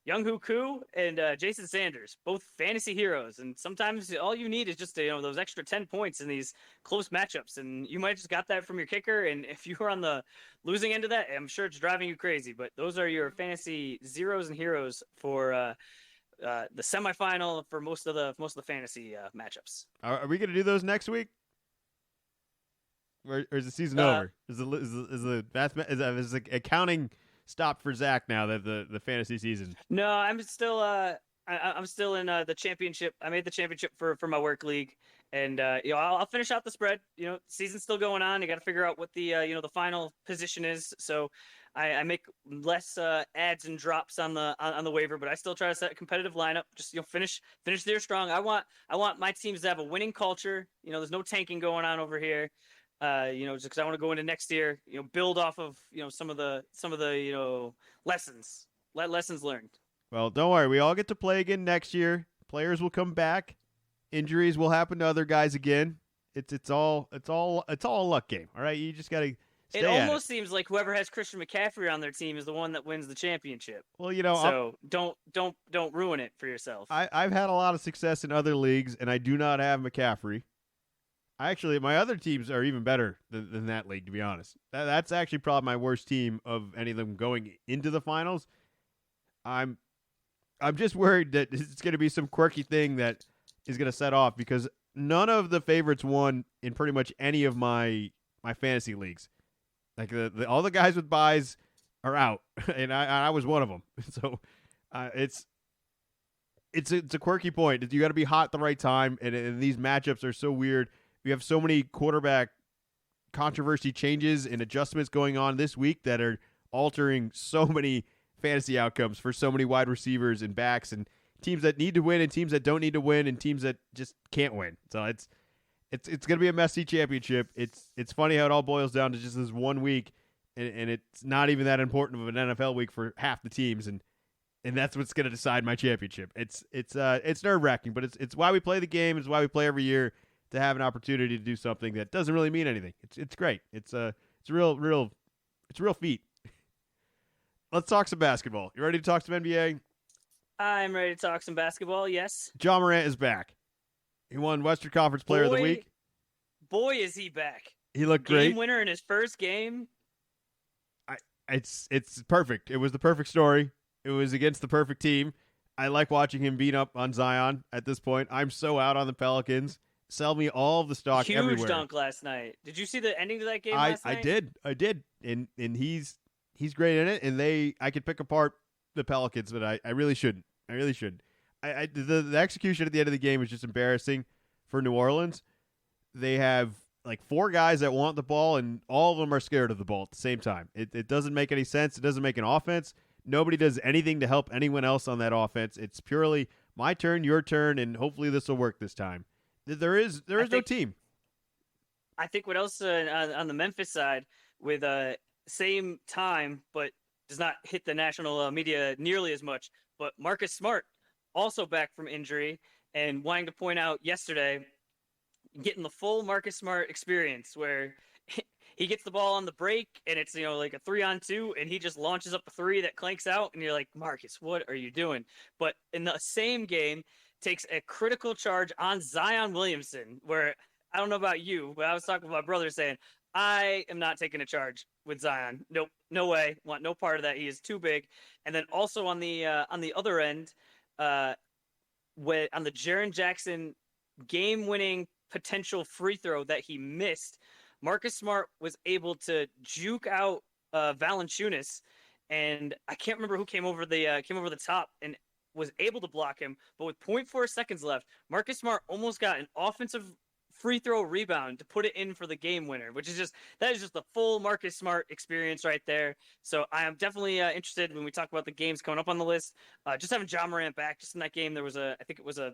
Younghoe Koo and Jason Sanders, both fantasy heroes. And sometimes all you need is just those extra 10 points in these close matchups. And you might just got that from your kicker. And if you were on the losing end of that, I'm sure it's driving you crazy. But those are your fantasy zeros and heroes for the semifinal for most of the fantasy matchups. Are we going to do those next week? Or is the season over? Is the accounting stopped for Zach now that the fantasy season? No, I'm still I'm still in the championship. I made the championship for my work league, and I'll finish out the spread. Season's still going on. You got to figure out what the the final position is. So I make less adds and drops on the waiver, but I still try to set a competitive lineup. Just finish the year strong. I want my teams to have a winning culture. There's no tanking going on over here. Just because I want to go into next year, build off of some of the lessons learned. Well, don't worry, we all get to play again next year. Players will come back. Injuries will happen to other guys again. It's all a luck game. All right, you just got to. It almost seems like whoever has Christian McCaffrey on their team is the one that wins the championship. Well, so don't ruin it for yourself. I've had a lot of success in other leagues, and I do not have McCaffrey. Actually, my other teams are even better than that league, to be honest. That's actually probably my worst team of any of them going into the finals. I'm just worried that it's going to be some quirky thing that is going to set off because none of the favorites won in pretty much any of my fantasy leagues. Like all the guys with buys are out, and I was one of them. So it's a quirky point. You got to be hot at the right time, and these matchups are so weird. We have so many quarterback controversy changes and adjustments going on this week that are altering so many fantasy outcomes for so many wide receivers and backs and teams that need to win and teams that don't need to win and teams that just can't win. So it's going to be a messy championship. It's funny how it all boils down to just this 1 week, and it's not even that important of an NFL week for half the teams, and that's what's going to decide my championship. It's nerve-wracking, but it's why we play the game. It's why we play every year, to have an opportunity to do something that doesn't really mean anything. It's great. It's a real feat. Let's talk some basketball. You ready to talk some NBA? I'm ready to talk some basketball. Yes. Ja Morant is back. He won Western Conference Player of the Week. Boy, is he back! He looked great. Game winner in his first game. It's perfect. It was the perfect story. It was against the perfect team. I like watching him beat up on Zion at this point. I'm so out on the Pelicans. Sell me all of the stock everywhere. Huge dunk last night. Did you see the ending to that game last night? I did. And he's great in it. And I could pick apart the Pelicans, but I really shouldn't. The execution at the end of the game was just embarrassing for New Orleans. They have like 4 guys that want the ball, and all of them are scared of the ball at the same time. It doesn't make any sense. It doesn't make an offense. Nobody does anything to help anyone else on that offense. It's purely my turn, your turn, and hopefully this will work this time. There is no team. I think what else on the Memphis side with same time, but does not hit the national media nearly as much. But Marcus Smart also back from injury, and wanting to point out yesterday, getting the full Marcus Smart experience where he gets the ball on the break and it's like a 3-on-2 and he just launches up a three that clanks out and you're like, Marcus, what are you doing? But in the same game, takes a critical charge on Zion Williamson, where I don't know about you, but I was talking with my brother saying, I am not taking a charge with Zion. Nope, no way. Want no part of that. He is too big. And then also on the other end, on the Jaren Jackson game-winning potential free throw that he missed, Marcus Smart was able to juke out Valanciunas, and I can't remember who came over the top and was able to block him. But with 0.4 seconds left, Marcus Smart almost got an offensive free throw rebound to put it in for the game winner, which is just the full Marcus Smart experience right there. So I am definitely interested when we talk about the games coming up on the list. Just having Ja Morant back, just in that game, there was I think it was a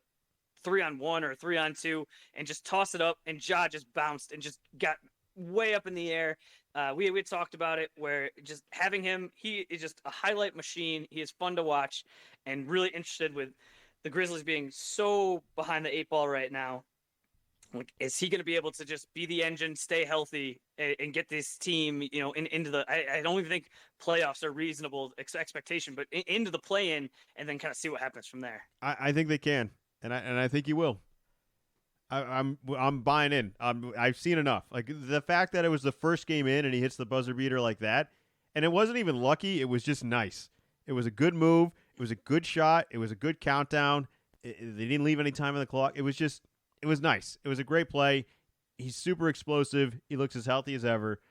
3-on-1 or 3-on-2, and just toss it up, and Ja just bounced and just got way up in the air. We had talked about it, where just having him, he is just a highlight machine. He is fun to watch, and really interested with the Grizzlies being so behind the eight ball right now. Like, is he going to be able to just be the engine, stay healthy, and get this team, into the? I don't even think playoffs are reasonable expectation, but into the play-in, and then kind of see what happens from there. I think they can, and I think he will. I'm buying in. I've seen enough. Like, the fact that it was the first game in and he hits the buzzer beater like that, and it wasn't even lucky. It was just nice. It was a good move. It was a good shot. It was a good countdown. They didn't leave any time on the clock. It was nice. It was a great play. He's super explosive. He looks as healthy as ever.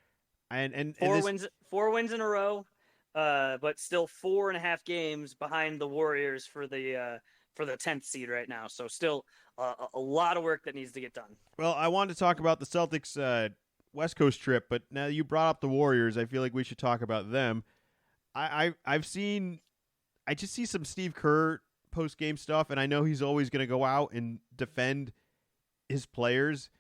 And four wins in a row, but still 4.5 games behind the Warriors for the 10th seed right now. So still a lot of work that needs to get done. Well, I wanted to talk about the Celtics West Coast trip, but now you brought up the Warriors, I feel like we should talk about them. I just see some Steve Kerr post-game stuff, and I know he's always going to go out and defend his players,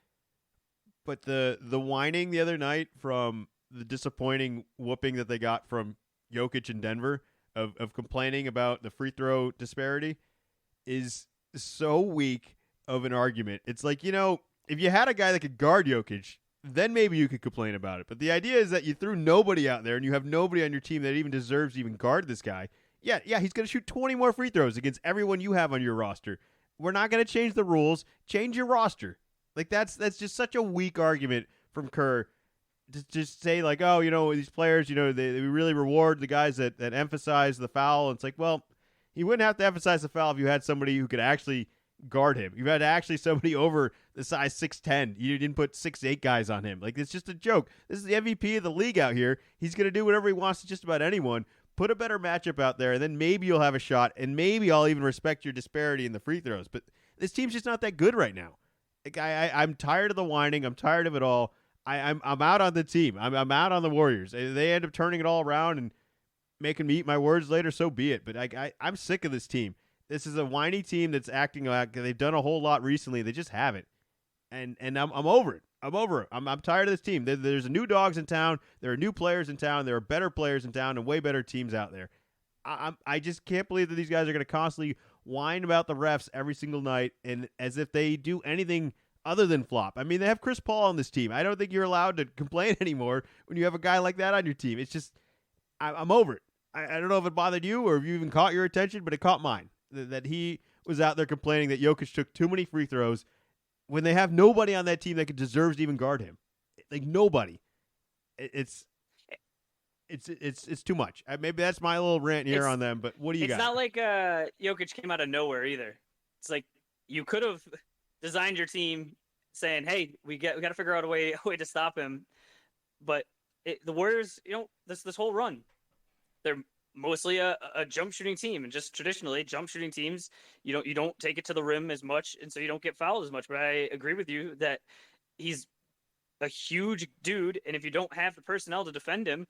but the whining the other night from the disappointing whooping that they got from Jokic in Denver of complaining about the free throw disparity is so weak of an argument. It's like, if you had a guy that could guard Jokic, then maybe you could complain about it. But the idea is that you threw nobody out there and you have nobody on your team that even deserves to even guard this guy. Yeah, he's going to shoot 20 more free throws against everyone you have on your roster. We're not going to change the rules. Change your roster. Like, that's just such a weak argument from Kerr to just say, like, oh, these players, they really reward the guys that emphasize the foul. And it's like, well, you wouldn't have to emphasize the foul if you had somebody who could actually guard him. You had actually somebody over the size 6'10". You didn't put 6'8" guys on him. Like, it's just a joke. This is the MVP of the league out here. He's going to do whatever he wants to just about anyone. Put a better matchup out there, and then maybe you'll have a shot, and maybe I'll even respect your disparity in the free throws. But this team's just not that good right now. Like, I'm tired of the whining. I'm tired of it all. I'm out on the team. I'm out on the Warriors. They end up turning it all around and making me eat my words later, so be it. But I'm sick of this team. This is a whiny team that's acting like they've done a whole lot recently. They just haven't. And I'm over it. I'm tired of this team. There's new dogs in town. There are new players in town. There are better players in town and way better teams out there. I just can't believe that these guys are going to constantly whine about the refs every single night, and as if they do anything other than flop. I mean, they have Chris Paul on this team. I don't think you're allowed to complain anymore when you have a guy like that on your team. It's just, I'm over it. I don't know if it bothered you or if you even caught your attention, but it caught mine. That he was out there complaining that Jokic took too many free throws when they have nobody on that team that deserves to even guard him. Like, nobody. It's too much. Maybe that's my little rant here on them, but what do you got? It's not like Jokic came out of nowhere either. It's like you could have designed your team saying, "Hey, we got to figure out a way to stop him." But the Warriors, this whole run, they're mostly a jump shooting team, and just traditionally jump shooting teams, you don't take it to the rim as much, and so you don't get fouled as much. But I agree with you that he's a huge dude, and if you don't have the personnel to defend him,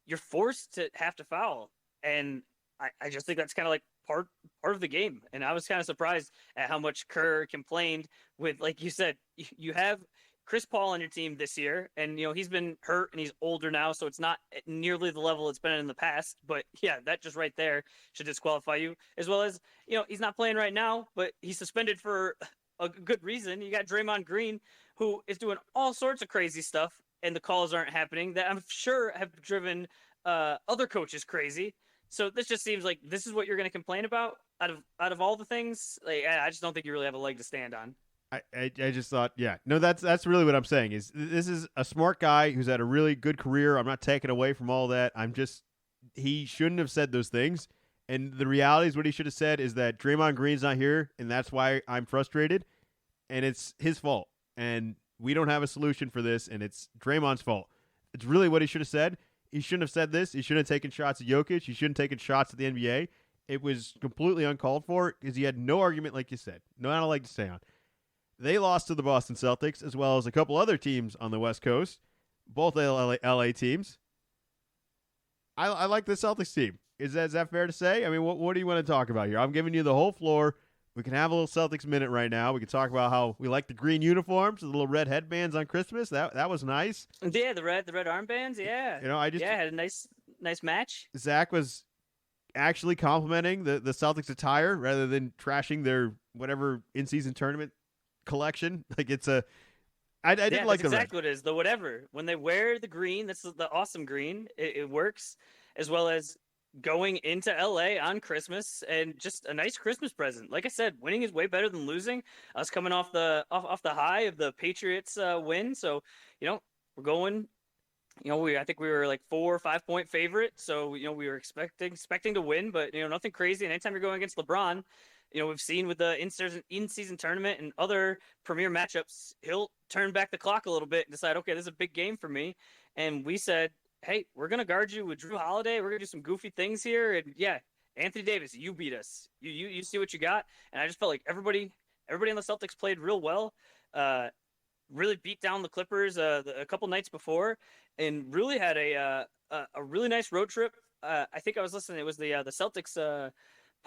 you're forced to have to foul. And I just think that's kind of like part of the game. And I was kind of surprised at how much Kerr complained with, like you said, you have Chris Paul on your team this year, and he's been hurt and he's older now, so it's not nearly the level it's been in the past. But yeah, that just right there should disqualify you. As well as he's not playing right now, but he's suspended for a good reason. You got Draymond Green, who is doing all sorts of crazy stuff, and the calls aren't happening. That I'm sure have driven other coaches crazy. So this just seems like this is what you're going to complain about out of all the things. Like, I just don't think you really have a leg to stand on. I just thought, yeah, no, that's really what I'm saying. Is this is a smart guy who's had a really good career. I'm not taking away from all that. He shouldn't have said those things. And the reality is, what he should have said is that Draymond Green's not here, and that's why I'm frustrated, and it's his fault, and we don't have a solution for this, and it's Draymond's fault. It's really what he should have said. He shouldn't have said this. He shouldn't have taken shots at Jokic. He shouldn't have taken shots at the NBA. It was completely uncalled for because he had no argument, like you said. Not a leg to stay on. They lost to the Boston Celtics, as well as a couple other teams on the West Coast, both LA teams. I like the Celtics team. Is that fair to say? I mean, what do you want to talk about here? I'm giving you the whole floor. We can have a little Celtics minute right now. We can talk about how we like the green uniforms, the little red headbands on Christmas. That was nice. Yeah, the red armbands. Yeah, had a nice match. Zach was actually complimenting the Celtics attire rather than trashing their whatever in-season tournament collection. Like I didn't like the exactly red. what it is. The whatever when they wear the green, that's the awesome green. It works, as well as going into LA on Christmas and just a nice Christmas present. Like I said, winning is way better than losing. I was coming off the high of the Patriots win, so we're going. I think we were like 4 or 5 point favorite, so we were expecting to win, but nothing crazy. And anytime you're going against LeBron, we've seen with the in-season tournament and other premier matchups, he'll turn back the clock a little bit and decide, okay, this is a big game for me. And we said, hey, we're going to guard you with Drew Holiday. We're going to do some goofy things here. And yeah, Anthony Davis, you beat us. You see what you got. And I just felt like everybody on the Celtics played real well. Really beat down the Clippers a couple nights before, and really had a really nice road trip. I think I was listening. It was the Celtics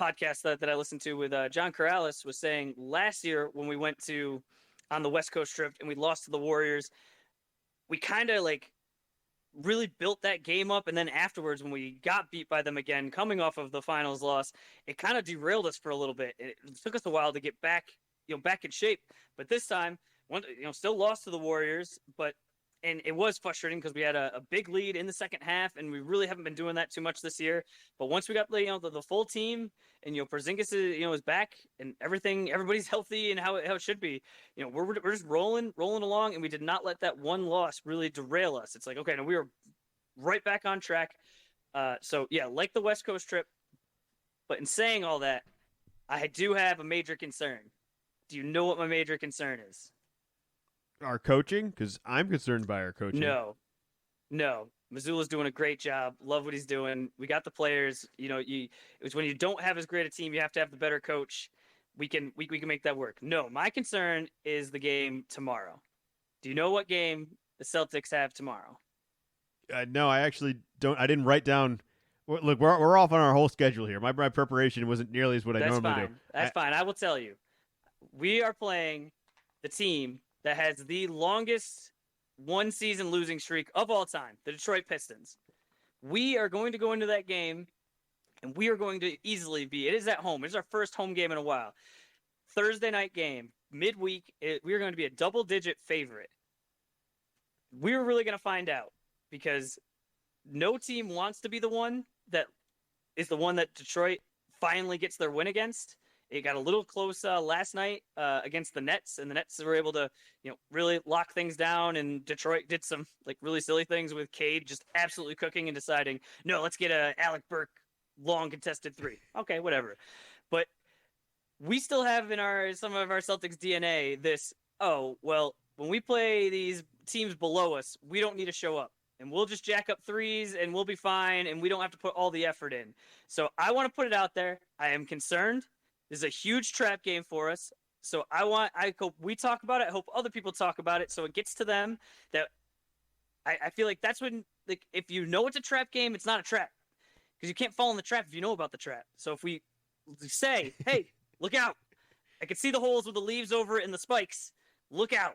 podcast that I listened to with John Corrales was saying last year when we went on the West Coast trip and we lost to the Warriors, we kind of like really built that game up, and then afterwards when we got beat by them again, coming off of the finals loss, it kind of derailed us for a little bit. It took us a while to get back in shape, but this time, still lost to the Warriors, and it was frustrating because we had a big lead in the second half, and we really haven't been doing that too much this year. But once we got the full team, and Porzingis is back, and everybody's healthy and how it should be. We're just rolling along, and we did not let that one loss really derail us. It's like, okay, now we were right back on track. So yeah, like the West Coast trip. But in saying all that, I do have a major concern. Do you know what my major concern is? Our coaching? Because I'm concerned by our coaching. No. Missoula's doing a great job. Love what he's doing. We got the players. It's when you don't have as great a team, you have to have the better coach. We can make that work. No, my concern is the game tomorrow. Do you know what game the Celtics have tomorrow? No, I actually don't. I didn't write down. Look, we're off on our whole schedule here. My preparation wasn't nearly as what I normally do. That's fine. I will tell you. We are playing the team that has the longest one-season losing streak of all time, the Detroit Pistons. We are going to go into that game, and we are going to easily it is at home. It's our first home game in a while. Thursday night game, midweek, we are going to be a double-digit favorite. We're really going to find out because no team wants to be the one that Detroit finally gets their win against. It got a little close last night against the Nets, and the Nets were able to, really lock things down. And Detroit did some really silly things with Cade just absolutely cooking and deciding, no, let's get a Alec Burke long contested three. Okay, whatever. But we still have in some of our Celtics DNA this. Oh well, when we play these teams below us, we don't need to show up. And we'll just jack up threes, and we'll be fine, and we don't have to put all the effort in. So I want to put it out there. I am concerned. This is a huge trap game for us. So I hope we talk about it. I hope other people talk about it so it gets to them. That I feel like that's when, if you know it's a trap game, it's not a trap. Because you can't fall in the trap if you know about the trap. So if we say, hey, look out. I can see the holes with the leaves over it and the spikes. Look out.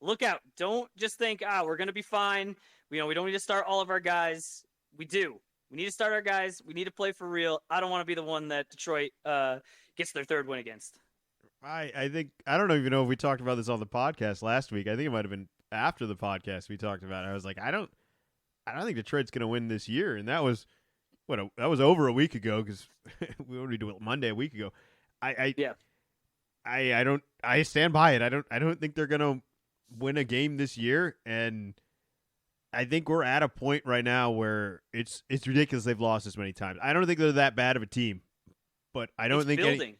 look out. Don't just think, we're going to be fine. We don't need to start all of our guys. We do. We need to start our guys. We need to play for real. I don't want to be the one that Detroit gets their third win against. I think I don't even know if we talked about this on the podcast last week. I think it might have been after the podcast we talked about it. I was like, I don't think Detroit's going to win this year, and that was that was over a week ago because we only do it Monday a week ago. I stand by it. I don't think they're going to win a game this year, and I think we're at a point right now where it's ridiculous they've lost this many times. I don't think they're that bad of a team, but I don't think building.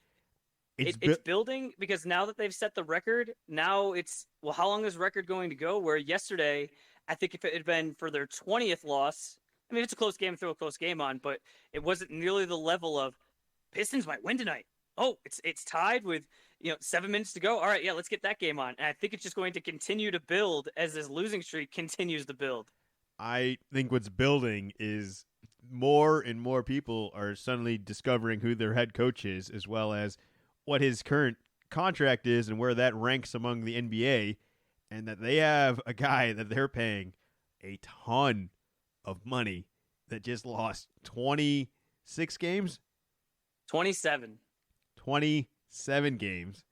It's building because now that they've set the record, now it's how long is the record going to go? Where yesterday, I think if it had been for their 20th loss, I mean, it's a close game, throw a close game on, but it wasn't nearly the level of Pistons might win tonight. Oh, it's tied with 7 minutes to go. All right, yeah, let's get that game on. And I think it's just going to continue to build as this losing streak continues to build. I think what's building is more and more people are suddenly discovering who their head coach is, as well as what his current contract is and where that ranks among the NBA, and that they have a guy that they're paying a ton of money that just lost 26 games? 27 games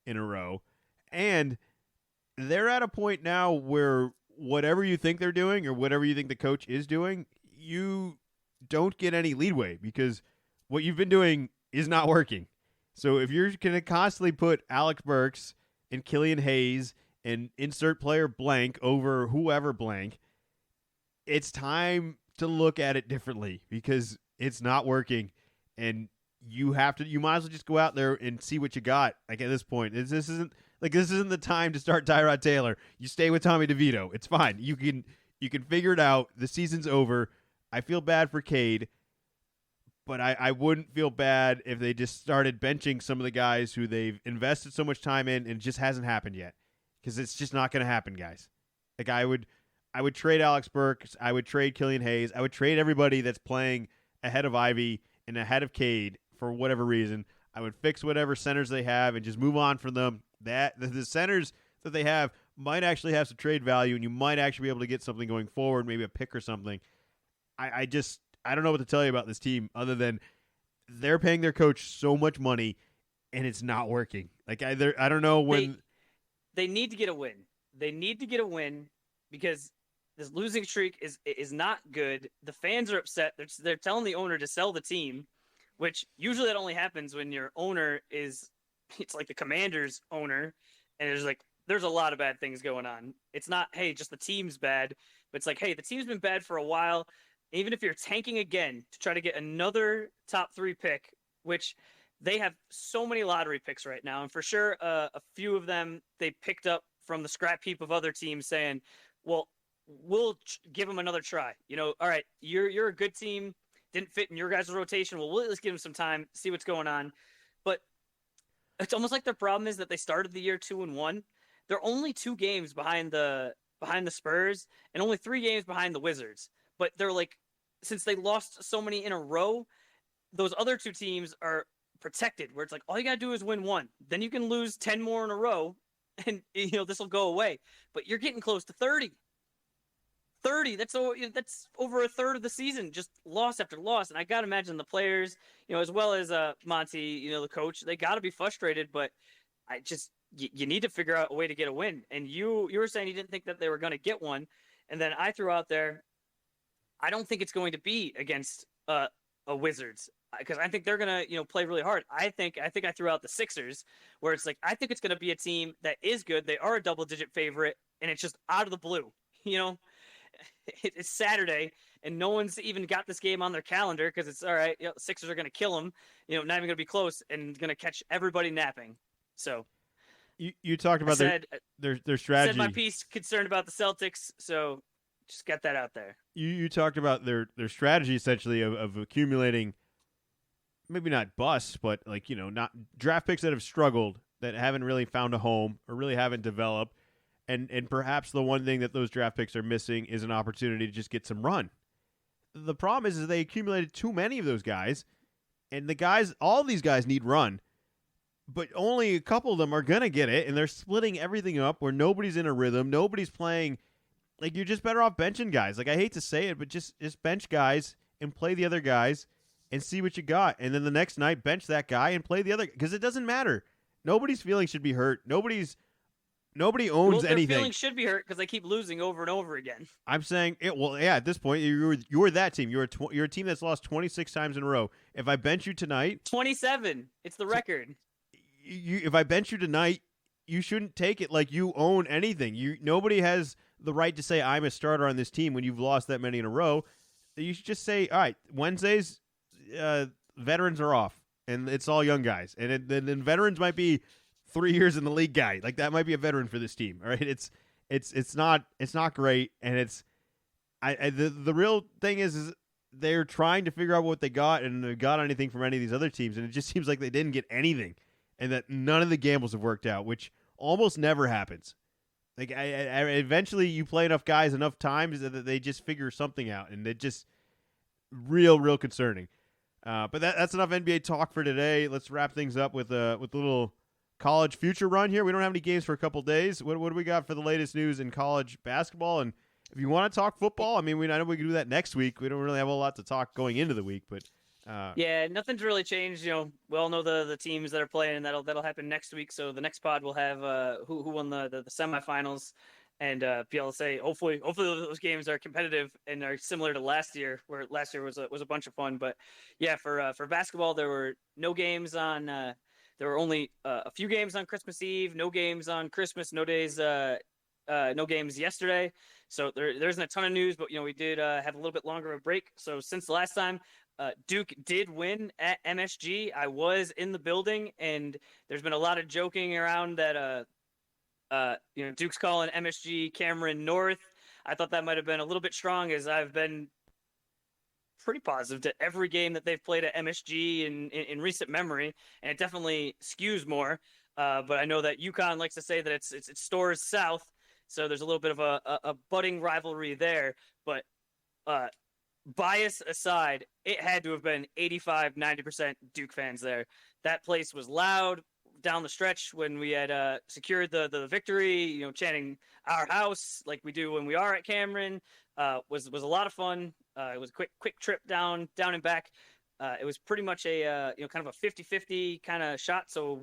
in a row. And they're at a point now where whatever you think they're doing or whatever you think the coach is doing, you don't get any leadway because what you've been doing is not working. So if you're going to constantly put Alex Burks and Killian Hayes and insert player blank over whoever blank, it's time to look at it differently because it's not working. And you might as well just go out there and see what you got. Like at this point, this isn't the time to start Tyrod Taylor. You stay with Tommy DeVito. It's fine. You can figure it out. The season's over. I feel bad for Cade, but I wouldn't feel bad if they just started benching some of the guys who they've invested so much time in, and it just hasn't happened yet because it's just not going to happen, guys. Like I would trade Alex Burks. I would trade Killian Hayes. I would trade everybody that's playing ahead of Ivy and ahead of Cade for whatever reason. I would fix whatever centers they have and just move on from them. That the centers that they have might actually have some trade value, and you might actually be able to get something going forward, maybe a pick or something. I don't know what to tell you about this team other than they're paying their coach so much money and it's not working. Like I don't know when they need to get a win. They need to get a win because this losing streak is not good. The fans are upset. They're telling the owner to sell the team, which usually that only happens when your owner it's like the Commanders owner, and there's a lot of bad things going on. It's not, hey, just the team's bad, but it's like, hey, the team's been bad for a while. Even if you're tanking again to try to get another top 3 pick, which they have so many lottery picks right now, and for sure a few of them they picked up from the scrap heap of other teams saying, well, we'll give them another try. All right, you're a good team, didn't fit in your guys' rotation. Well, we'll at least give them some time, see what's going on. But it's almost like their problem is that they started the year 2-1. They're only 2 games behind the Spurs and only 3 games behind the Wizards. But they're like, since they lost so many in a row, those other 2 teams are protected, where it's like all you gotta do is win 1. Then you can lose 10 more in a row, and this will go away. But you're getting close to 30. 30. That's over a third of the season, just loss after loss. And I gotta imagine the players, as well as Monty, the coach, they gotta be frustrated. But you need to figure out a way to get a win. And you were saying you didn't think that they were gonna get one, and then I threw out there, I don't think it's going to be against a Wizards because I think they're gonna play really hard. I think I threw out the Sixers, where it's like I think it's gonna be a team that is good. They are a double-digit favorite, and it's just out of the blue. It's Saturday, and no one's even got this game on their calendar because it's all right. The Sixers are gonna kill them. Not even gonna be close, and gonna catch everybody napping. So you talked about their strategy. Said my piece concerned about the Celtics, so just get that out there. You talked about their strategy essentially of accumulating, maybe not busts, but not draft picks that have struggled, that haven't really found a home or really haven't developed. And perhaps the one thing that those draft picks are missing is an opportunity to just get some run. The problem is they accumulated too many of those guys, and all these guys need run. but only a couple of them are going to get it, and they're splitting everything up where nobody's in a rhythm. Nobody's playing. Like, you're just better off benching guys. Like, I hate to say it, but just bench guys and play the other guys and see what you got. And then the next night, bench that guy and play the other, because it doesn't matter. Nobody's feelings should be hurt. Nobody owns their anything. Feelings should be hurt because they keep losing over and over again. I'm saying it. Well, yeah. At this point, you're that team. You're a team that's lost 26 times in a row. If I bench you tonight, 27. It's the record. If I bench you tonight, you shouldn't take it like you own anything. Nobody has the right to say I'm a starter on this team when you've lost that many in a row. You should just say, all right, Wednesdays, veterans are off, and it's all young guys, and then veterans might be 3 years in the league guy. Like, that might be a veteran for this team. All right, it's not great, and the real thing is they're trying to figure out what they got, and they got anything from any of these other teams, and it just seems like they didn't get anything, and that none of the gambles have worked out, which almost never happens. Like, eventually you play enough guys enough times that they just figure something out, and it just real concerning. But that's enough NBA talk for today. Let's wrap things up with a little college future run here. We don't have any games for a couple days. What do we got for the latest news in college basketball? And if you want to talk football, I mean, I know we can do that next week. We don't really have a lot to talk going into the week, but yeah, nothing's really changed. We all know the teams that are playing, and that'll happen next week. So the next pod will have who won the semifinals, and be able to say hopefully those games are competitive and are similar to last year, where last year was a bunch of fun. But yeah, for basketball, there were no games on. There were only a few games on Christmas Eve, no games on Christmas, no games yesterday. So there isn't a ton of news, but we did have a little bit longer of a break. So since the last time. Duke did win at MSG. I was in the building, and there's been a lot of joking around that Duke's calling MSG Cameron North. I thought that might have been a little bit strong, as I've been pretty positive to every game that they've played at MSG in recent memory, and it definitely skews more. But I know that UConn likes to say that it's Stores South, so there's a little bit of a budding rivalry there. But bias aside, it had to have been 85-90% Duke fans there. That place was loud down the stretch when we had secured the victory, chanting "Our House" like we do when we are at Cameron. Was a lot of fun. It was a quick trip down and back. It was pretty much a kind of a 50-50 kind of shot. So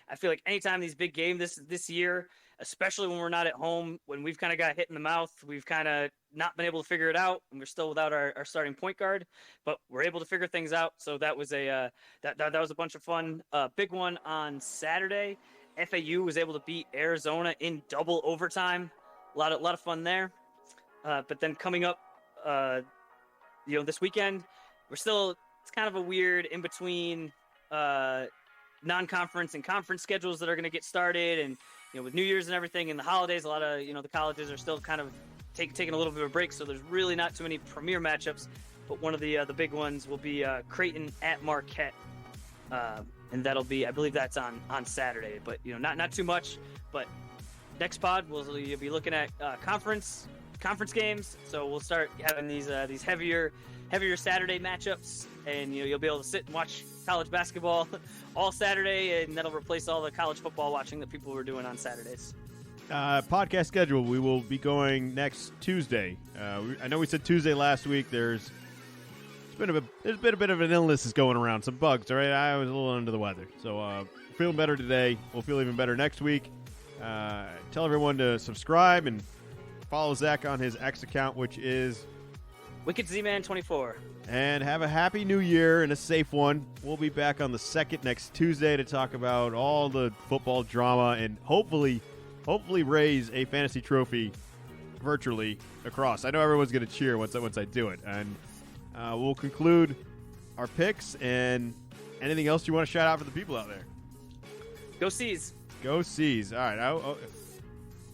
I feel like anytime these big games this year, especially when we're not at home, when we've kind of got hit in the mouth, we've kind of not been able to figure it out, and we're still without our starting point guard, but we're able to figure things out. So that was that was a bunch of fun. Big one on Saturday. FAU was able to beat Arizona in double overtime. A lot of fun there. But then coming up, this weekend, it's kind of a weird in between non-conference and conference schedules that are going to get started, and with New Year's and everything and the holidays, a lot of the colleges are still kind of taking a little bit of a break, so there's really not too many premier matchups. But one of the big ones will be Creighton at Marquette, and that'll be, I believe that's on Saturday. But not too much. But next pod we'll be looking at conference games, so we'll start having these heavier Saturday matchups, and you'll be able to sit and watch college basketball all Saturday, and that'll replace all the college football watching that people were doing on Saturdays. Podcast schedule, we will be going next Tuesday. I know we said Tuesday last week. There's been a bit of an illness is going around, some bugs. All right, I was a little under the weather, so feeling better today. We'll feel even better next week. Tell everyone to subscribe and follow Zach on his X account, which is Wicked Z-Man 24. And have a happy new year and a safe one. We'll be back on the 2nd next Tuesday to talk about all the football drama and hopefully raise a fantasy trophy virtually across. I know everyone's going to cheer once I do it. And we'll conclude our picks, and anything else you want to shout out for the people out there? Go Seas. Go Seas. All right.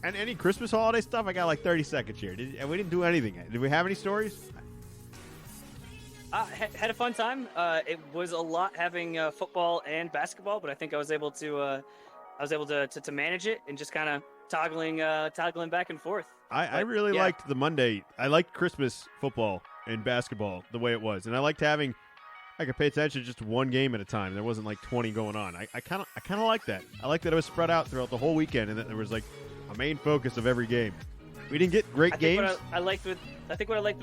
And any Christmas holiday stuff? I got like 30 seconds here. And we didn't do anything yet. Did we have any stories? Had a fun time. It was a lot having football and basketball, but I think I was able to manage it and just kind of toggling back and forth. I really liked the Monday. I liked Christmas football and basketball the way it was, and I I could pay attention to just one game at a time. There wasn't like 20 going on. I kind of like that. I like that it was spread out throughout the whole weekend and that there was like a main focus of every game. We didn't get great games. What I liked with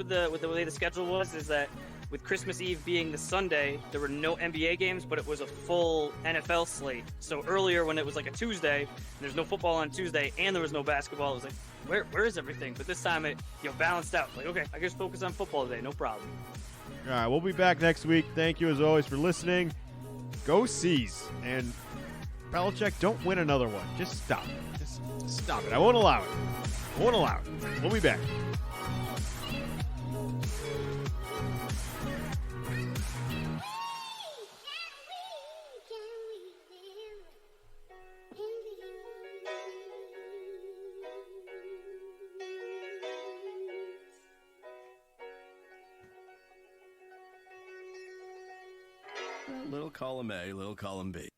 the way the schedule was is that with Christmas Eve being the Sunday, there were no NBA games, but it was a full NFL slate. So earlier when it was like a Tuesday, there's no football on Tuesday, and there was no basketball, it was like, where is everything? But this time it balanced out. Like, okay, I just focus on football today, no problem. All right, we'll be back next week. Thank you as always for listening. Go Seas. And Belichick, don't win another one. Just stop. Just stop it. I won't allow it. I won't allow it. We'll be back. Little column A, little column B.